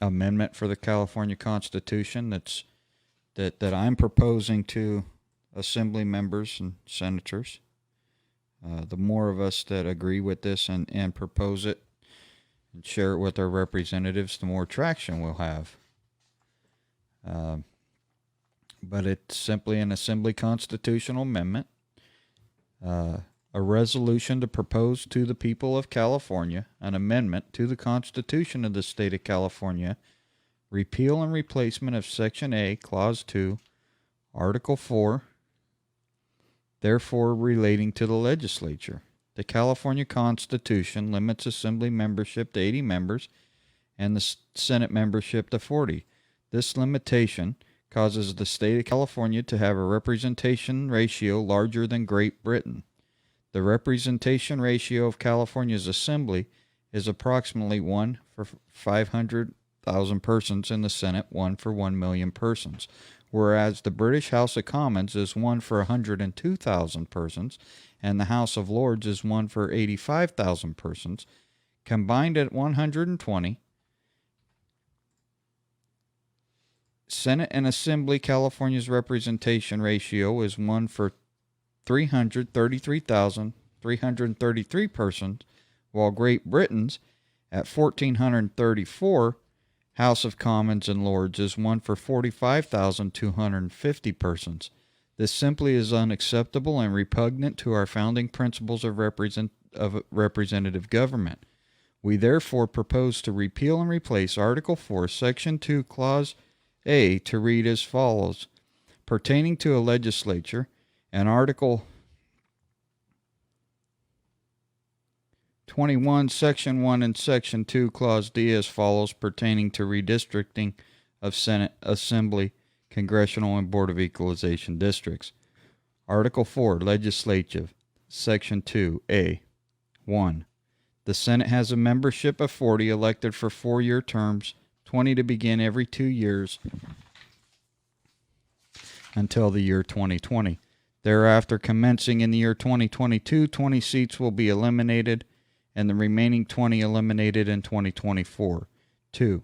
Amendment for the California Constitution that I'm proposing to assembly members and senators. The more of us that agree with this and propose it and share it with our representatives, the more traction we'll have. But it's simply an assembly constitutional amendment, a resolution to propose to the people of California an amendment to the Constitution of the state of California, repeal and replacement of Section A, Clause 2, Article 4, therefore relating to the legislature. The California Constitution limits assembly membership to 80 members and the Senate membership to 40. This limitation causes the state of California to have a representation ratio larger than Great Britain. The representation ratio of California's assembly is approximately 1 for 500,000 persons in the Senate, 1 for 1 million persons, whereas the British House of Commons is 1 for 102,000 persons, and the House of Lords is 1 for 85,000 persons, combined at 120. Senate and Assembly California's representation ratio is 1 for 333,333 persons, while Great Britain's at 1,434 House of Commons and Lords is 1 for 45,250 persons. This simply is unacceptable and repugnant to our founding principles of representative government. We therefore propose to repeal and replace Article 4, Section 2, Clause A to read as follows. pertaining to a legislature, and Article 21, Section 1 and Section 2, Clause D as follows, pertaining to redistricting of Senate, Assembly, Congressional, and Board of Equalization districts. Article 4, Legislative, Section 2, A. 1. The Senate has a membership of 40 elected for 4-year terms, 20 to begin every 2 years until the year 2020. Thereafter, commencing in the year 2022, 20 seats will be eliminated and the remaining 20 eliminated in 2024. 2.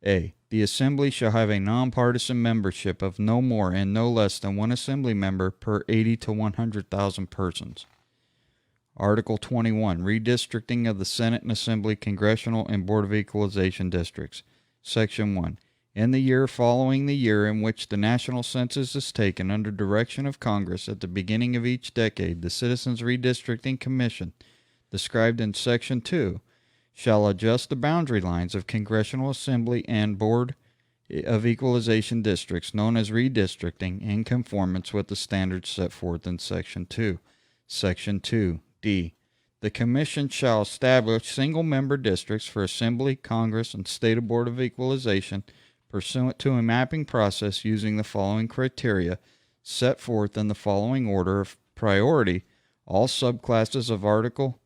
A. The Assembly shall have a nonpartisan membership of no more and no less than one Assembly member per 80 to 100,000 persons. Article 21. Redistricting of the Senate and Assembly, Congressional, and Board of Equalization districts. Section 1. In the year following the year in which the national census is taken under direction of Congress at the beginning of each decade, the Citizens Redistricting Commission, described in Section 2, shall adjust the boundary lines of Congressional Assembly and Board of Equalization districts known as redistricting in conformance with the standards set forth in Section 2. Section 2D. The Commission shall establish single-member districts for Assembly, Congress, and State Board of Equalization pursuant to a mapping process using the following criteria set forth in the following order of priority. All subclasses of Article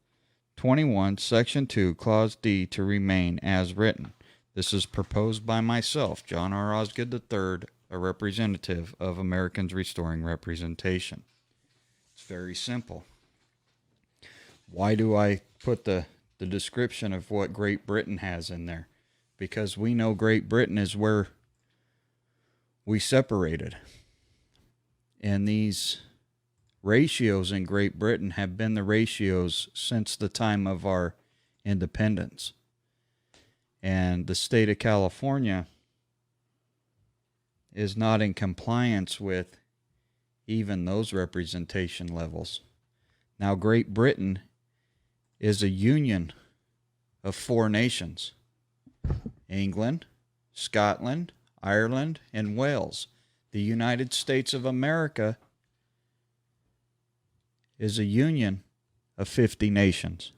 21, Section 2, Clause D to remain as written. This is proposed by myself, John R. Osgood III, a representative of Americans Restoring Representation. It's very simple. Why do I put the description of what Great Britain has in there? Because we know Great Britain is where we separated. And these ratios in Great Britain have been the ratios since the time of our independence. And the state of California is not in compliance with even those representation levels. Now, Great Britain is a union of 4 nations: England, Scotland, Ireland, and Wales. The United States of America is a union of 50 nations.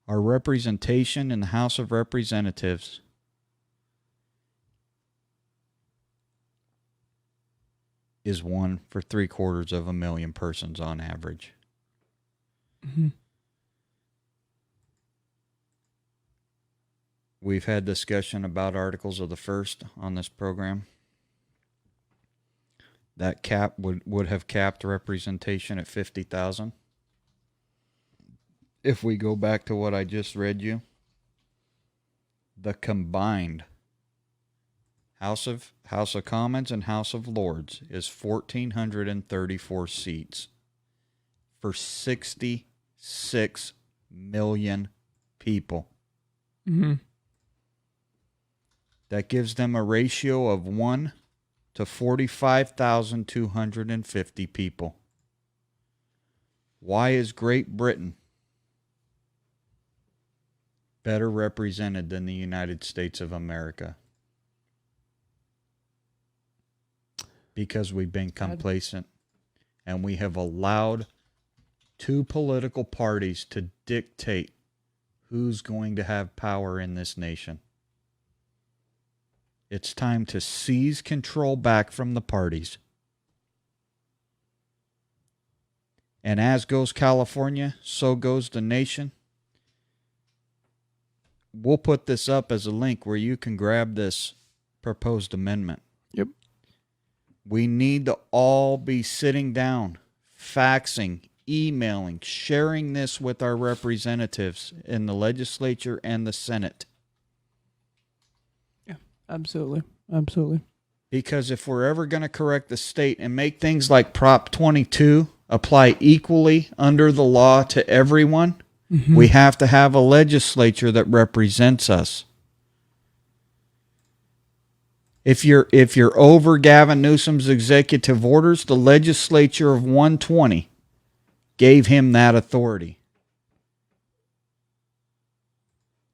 Our representation in the House of Representatives is 1 for 750,000 persons on average. Mm-hmm. We've had discussion about Articles of the First on this program. That cap would have capped representation at 50,000. If we go back to what I just read you, the combined House of Commons and House of Lords is 1,434 seats for 66 million people. Mm-hmm. That gives them a ratio of 1 to 45,250 people. Why is Great Britain better represented than the United States of America? Because we've been complacent and we have allowed 2 political parties to dictate who's going to have power in this nation. It's time to seize control back from the parties. And as goes California, so goes the nation. We'll put this up as a link where you can grab this proposed amendment. Yep. We need to all be sitting down, faxing, emailing, sharing this with our representatives in the legislature and the Senate. Yeah, absolutely. Absolutely. Because if we're ever going to correct the state and make things like Prop 22 apply equally under the law to everyone, mm-hmm. we have to have a legislature that represents us. If you're over Gavin Newsom's executive orders, the legislature of 120 gave him that authority.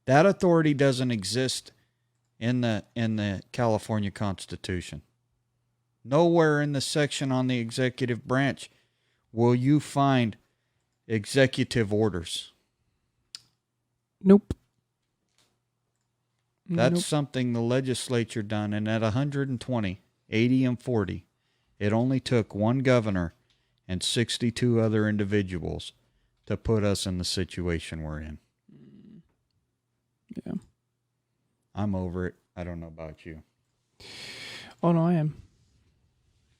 That authority doesn't exist in the California Constitution. Nowhere in the section on the executive branch will you find executive orders. Nope. That's something the legislature done, and at 120, 80 and 40, it only took one governor and 62 other individuals to put us in the situation we're in. Yeah. I'm over it. I don't know about you. Oh, no, I am.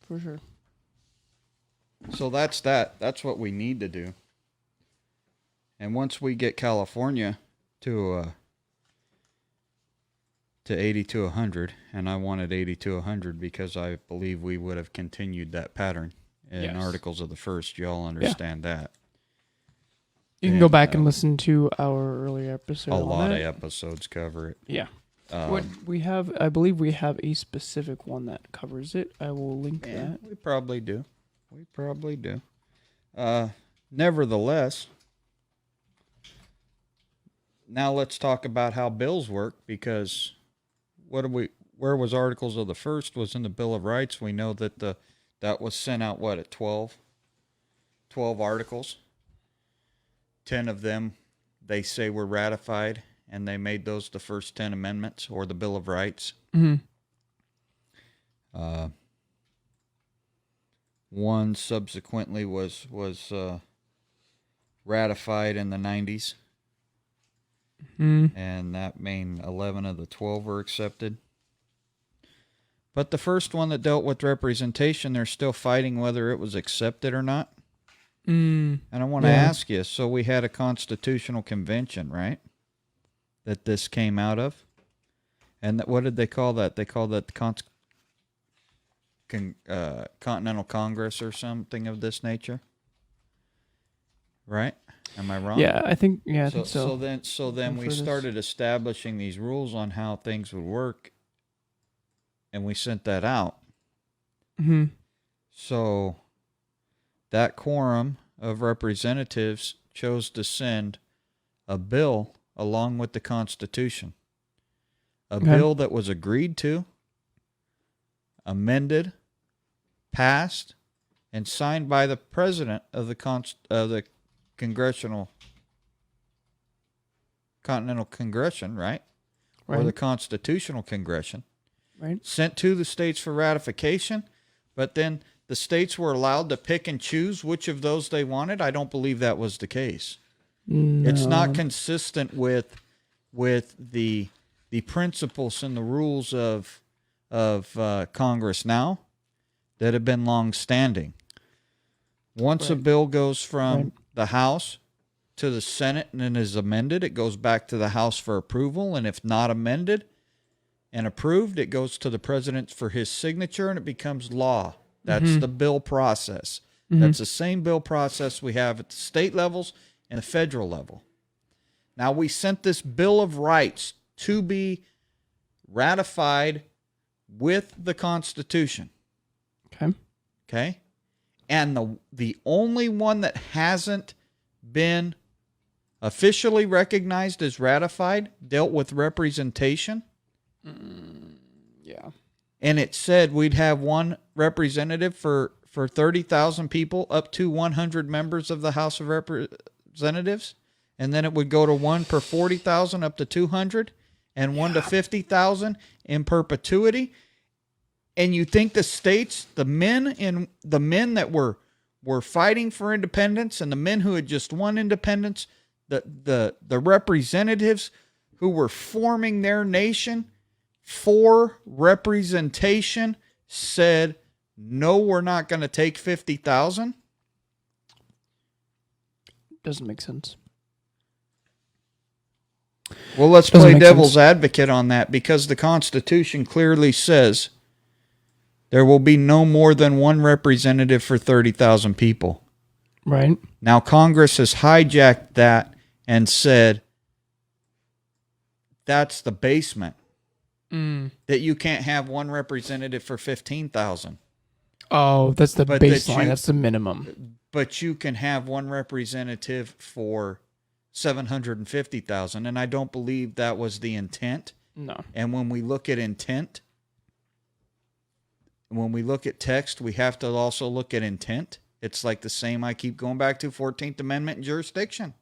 For sure. So that's that. That's what we need to do. And once we get California to 80 to 100, and I wanted 80 to 100 because I believe we would have continued that pattern in Articles of the First. You all understand that. You can go back and listen to our earlier episode. A lot of episodes cover it. Yeah. What we have, I believe we have a specific one that covers it. I will link that. We probably do. Nevertheless, now let's talk about how bills work, because where was Articles of the First was in the Bill of Rights. We know that that was sent out, at 12 articles. 10 of them they say were ratified, and they made those the first 10 amendments, or the Bill of Rights. Mm-hmm. One subsequently was ratified in the 90s. And that means 11 of the 12 were accepted. But the first one that dealt with representation, they're still fighting whether it was accepted or not. And I want to ask you, so we had a constitutional convention, right? That this came out of? And what did they call that? They called that the Continental Congress or something of this nature? Right? Am I wrong? Yeah, I think so. So then we started establishing these rules on how things would work, and we sent that out. Mm-hmm. So that quorum of representatives chose to send a bill along with the Constitution. A bill that was agreed to, amended, passed, and signed by the president of the Continental Congression, right? Or the Constitutional Congression. Right. Sent to the states for ratification, but then the states were allowed to pick and choose which of those they wanted. I don't believe that was the case. No. It's not consistent with the principles and the rules of Congress now that have been long standing. Once a bill goes from the House to the Senate and then is amended, it goes back to the House for approval, and if not amended and approved, it goes to the president for his signature, and it becomes law. That's the bill process. That's the same bill process we have at the state levels and the federal level. Now, we sent this Bill of Rights to be ratified with the Constitution. Okay? And the only one that hasn't been officially recognized as ratified dealt with representation. Yeah. And it said we'd have one representative for 30,000 people, up to 100 members of the House of Representatives. And then it would go to one per 40,000 up to 200, and one to 50,000 in perpetuity. And you think the states, the men that were fighting for independence, and the men who had just won independence, the representatives who were forming their nation for representation, said, no, we're not going to take 50,000? Doesn't make sense. Well, let's play devil's advocate on that, because the Constitution clearly says there will be no more than one representative for 30,000 people. Right. Now, Congress has hijacked that and said that's the basement. That you can't have one representative for 15,000. Oh, that's the baseline. That's the minimum. But you can have one representative for 750,000, and I don't believe that was the intent. No. And when we look at intent, when we look at text, we have to also look at intent. It's like the same I keep going back to 14th Amendment and jurisdiction.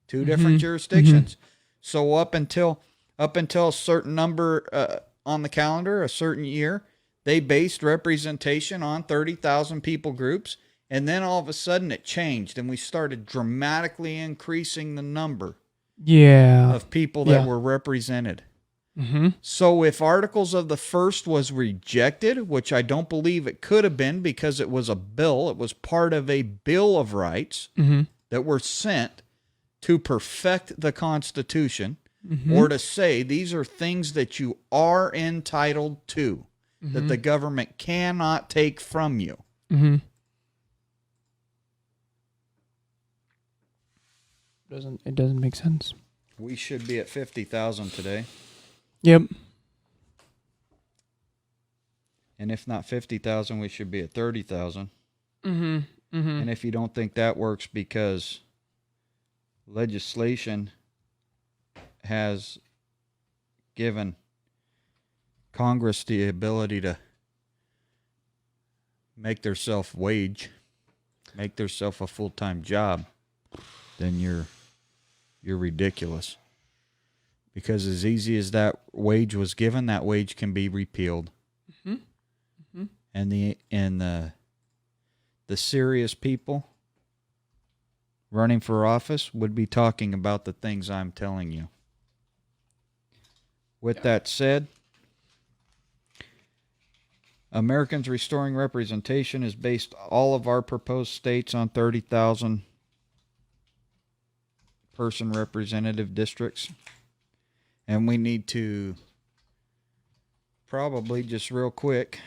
Two different jurisdictions. So up until a certain number on the calendar, a certain year, they based representation on 30,000 people groups. And then all of a sudden it changed and we started dramatically increasing the number of people that were represented. So if Articles of the First was rejected, which I don't believe it could have been because it was a bill, it was part of a Bill of Rights that were sent to perfect the Constitution or to say these are things that you are entitled to, that the government cannot take from you. It doesn't make sense. We should be at 50,000 today. Yep. And if not 50,000, we should be at 30,000. And if you don't think that works because legislation has given Congress the ability to make theirself make theirself a full-time job, then you're ridiculous. Because as easy as that wage was given, that wage can be repealed. And the serious people running for office would be talking about the things I'm telling you. With that said, Americans Restoring Representation is based all of our proposed states on 30,000 person representative districts. And we need to probably just real quick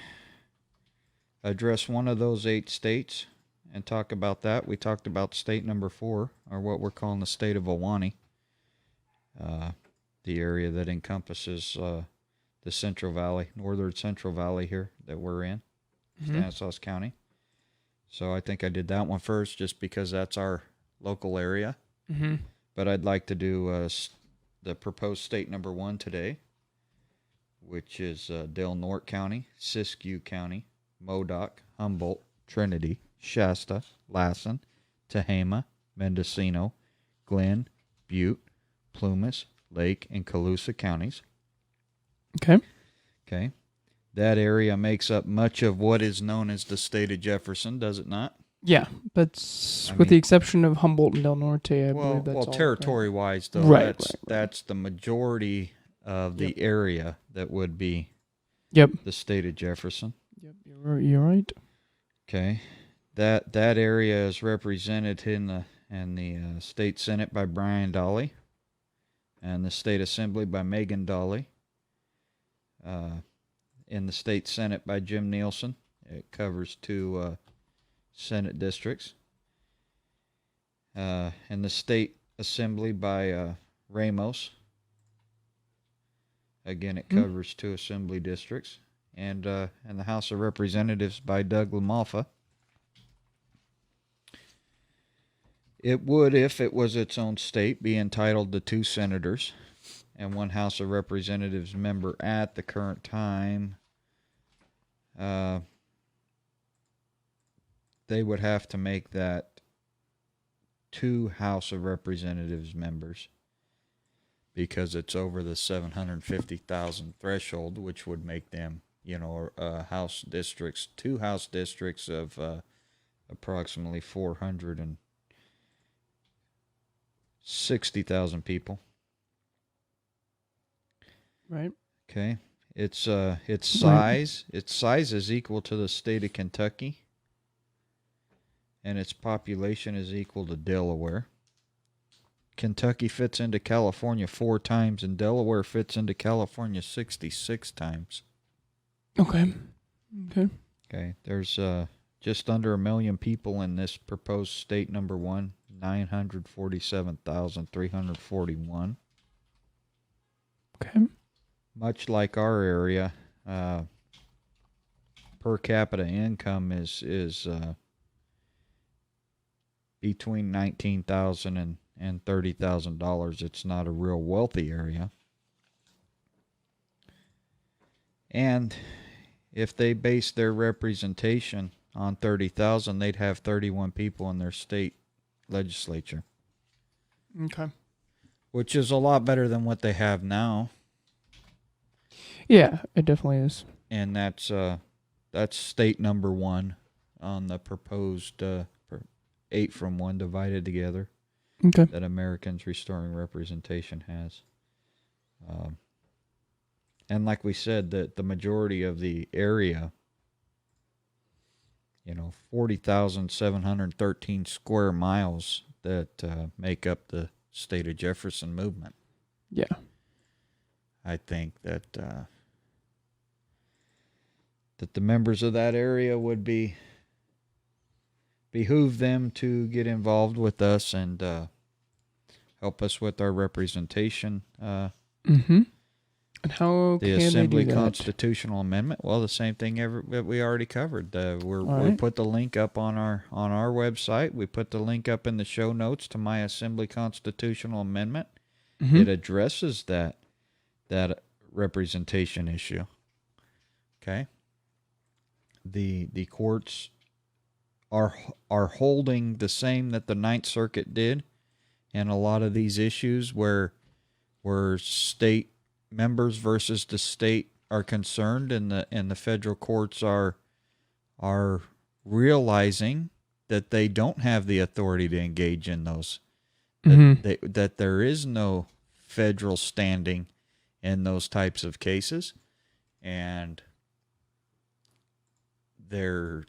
address one of those 8 states and talk about that. We talked about state number 4, or what we're calling the state of Awani, the area that encompasses the Central Valley, northern Central Valley here that we're in, Stanislaus County. So I think I did that one first just because that's our local area. But I'd like to do the proposed state number 1 today, which is Del Norte County, Siskiyou County, Modoc, Humboldt, Trinity, Shasta, Lassen, Tehama, Mendocino, Glenn, Butte, Plumas, Lake, and Colusa counties. Okay. That area makes up much of what is known as the state of Jefferson, does it not? Yeah, that's with the exception of Humboldt and Del Norte. I believe that's all. Well, territory-wise, though, that's the majority of the area that would be the state of Jefferson. Yep, you're right. Okay, that area is represented in the state senate by Brian Dolly, and the state assembly by Megan Dolly. In the state senate by Jim Nielsen. It covers 2 Senate districts. In the state assembly by Ramos. Again, it covers 2 assembly districts. And in the House of Representatives by Doug LaMalfa. It would, if it was its own state, be entitled to 2 senators and 1 House of Representatives member at the current time. They would have to make that 2 House of Representatives members because it's over the 750,000 threshold, which would make them, House districts, 2 House districts of approximately 460,000 people. Right. Okay. Its size is equal to the state of Kentucky, and its population is equal to Delaware. Kentucky fits into California 4 times, and Delaware fits into California 66 times. Okay. There's just under 1 million people in this proposed state number 1, 947,341. Okay. Much like our area, per capita income is between $19,000 and $30,000. It's not a real wealthy area. And if they based their representation on 30,000, they'd have 31 people in their state legislature. Okay. Which is a lot better than what they have now. Yeah, it definitely is. And that's state number 1 on the proposed 8 from 1 divided together. Okay. That Americans Restoring Representation has. And like we said, that the majority of the area, 40,713 square miles that make up the state of Jefferson movement. Yeah. I think that the members of that area would behoove them to get involved with us and help us with our representation. Mm-hmm. And how the can Assembly they do that? Constitutional Amendment. Well, the same thing that we already covered. We right. put the link up on our website. We put the link up in the show notes to my Assembly Constitutional Amendment. Mm-hmm. It addresses that representation issue. Okay. The courts are holding the same that the Ninth Circuit did, and a lot of these issues where state members versus the state are concerned, and the federal courts are realizing that they don't have the authority to engage in those. Mm-hmm. That there is no federal standing in those types of cases, and they're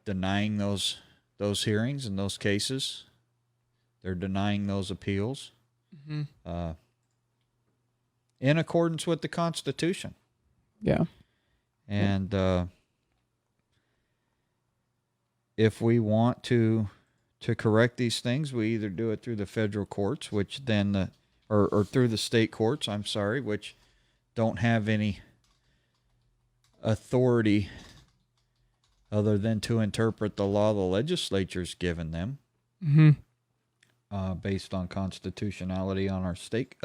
denying those hearings and those cases. They're denying those appeals. Mm-hmm. In accordance with the Constitution. Yeah. And if we want to correct these things, we either do it through the federal courts, which then or through the state courts, which don't have any authority other than to interpret the law the legislature's given them. Mm-hmm. Based on constitutionality on our state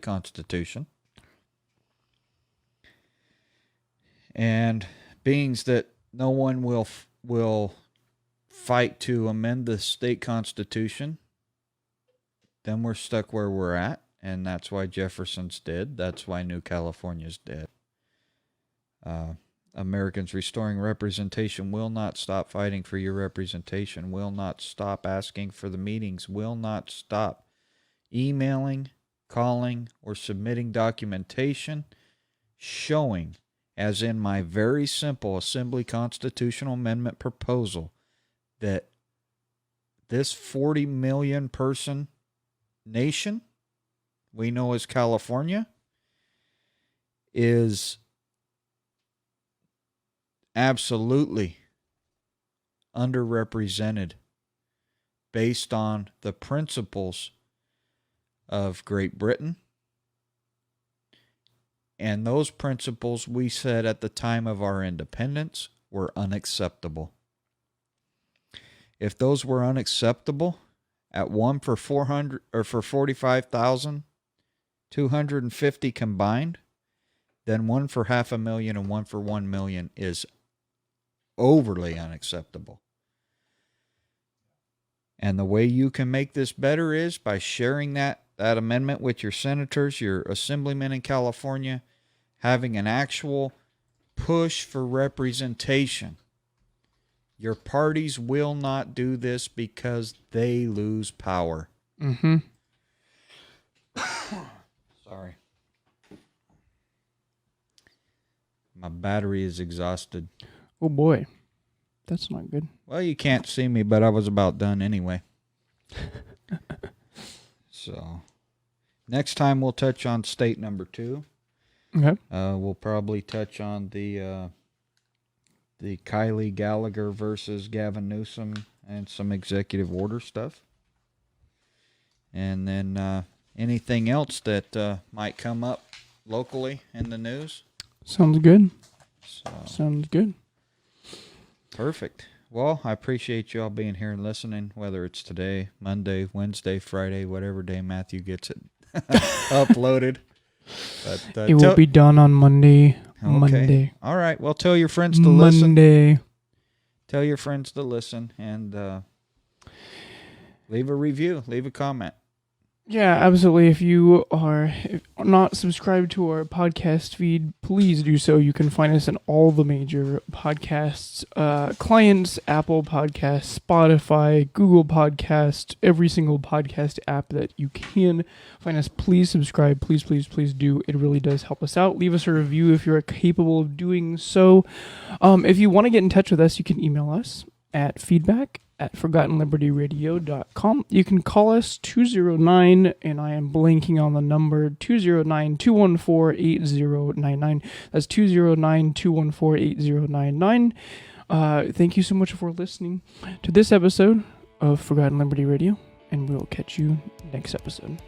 constitution. And being that no one will fight to amend the state constitution, then we're stuck where we're at, and that's why Jefferson's dead. That's why New California's dead. Americans Restoring Representation will not stop fighting for your representation, will not stop asking for the meetings, will not stop emailing, calling, or submitting documentation showing, as in my very simple Assembly Constitutional Amendment proposal, that this 40 million person nation we know as California is absolutely underrepresented based on the principles of Great Britain. And those principles we said at the time of our independence were unacceptable. If those were unacceptable, at one for 400 or for 45,250 combined, then one for 500,000 and one for 1 million is overly unacceptable. And the way you can make this better is by sharing that amendment with your senators, your assemblymen in California, having an actual push for representation. Your parties will not do this because they lose power. Mm-hmm. Sorry. My battery is exhausted. Oh boy, that's not good. Well, you can't see me, but I was about done anyway. So, next time we'll touch on state number 2. Okay. We'll probably touch on the Kylie Gallagher versus Gavin Newsom and some executive order stuff. And then anything else that might come up locally in the news. Sounds good. So, Sounds good. perfect. Well, I appreciate you all being here and listening, whether it's today, Monday, Wednesday, Friday, whatever day Matthew gets it uploaded. But it will be done on Monday. Okay. Monday. All right. Well, tell your friends to listen. Monday. Tell your friends to listen and leave a review. Leave a comment. Yeah, absolutely. If you are not subscribed to our podcast feed, please do so. You can find us in all the major podcasts clients, Apple Podcasts, Spotify, Google Podcasts, every single podcast app that you can find us. Please subscribe. Please, please, please do. It really does help us out. Leave us a review if you're capable of doing so. If you want to get in touch with us, you can email us at feedback@forgottenlibertyradio.com. You can call us 209, and I am blanking on the number, 209-214-8099. That's 209-214-8099. Thank you so much for listening to this episode of Forgotten Liberty Radio, and we'll catch you next episode.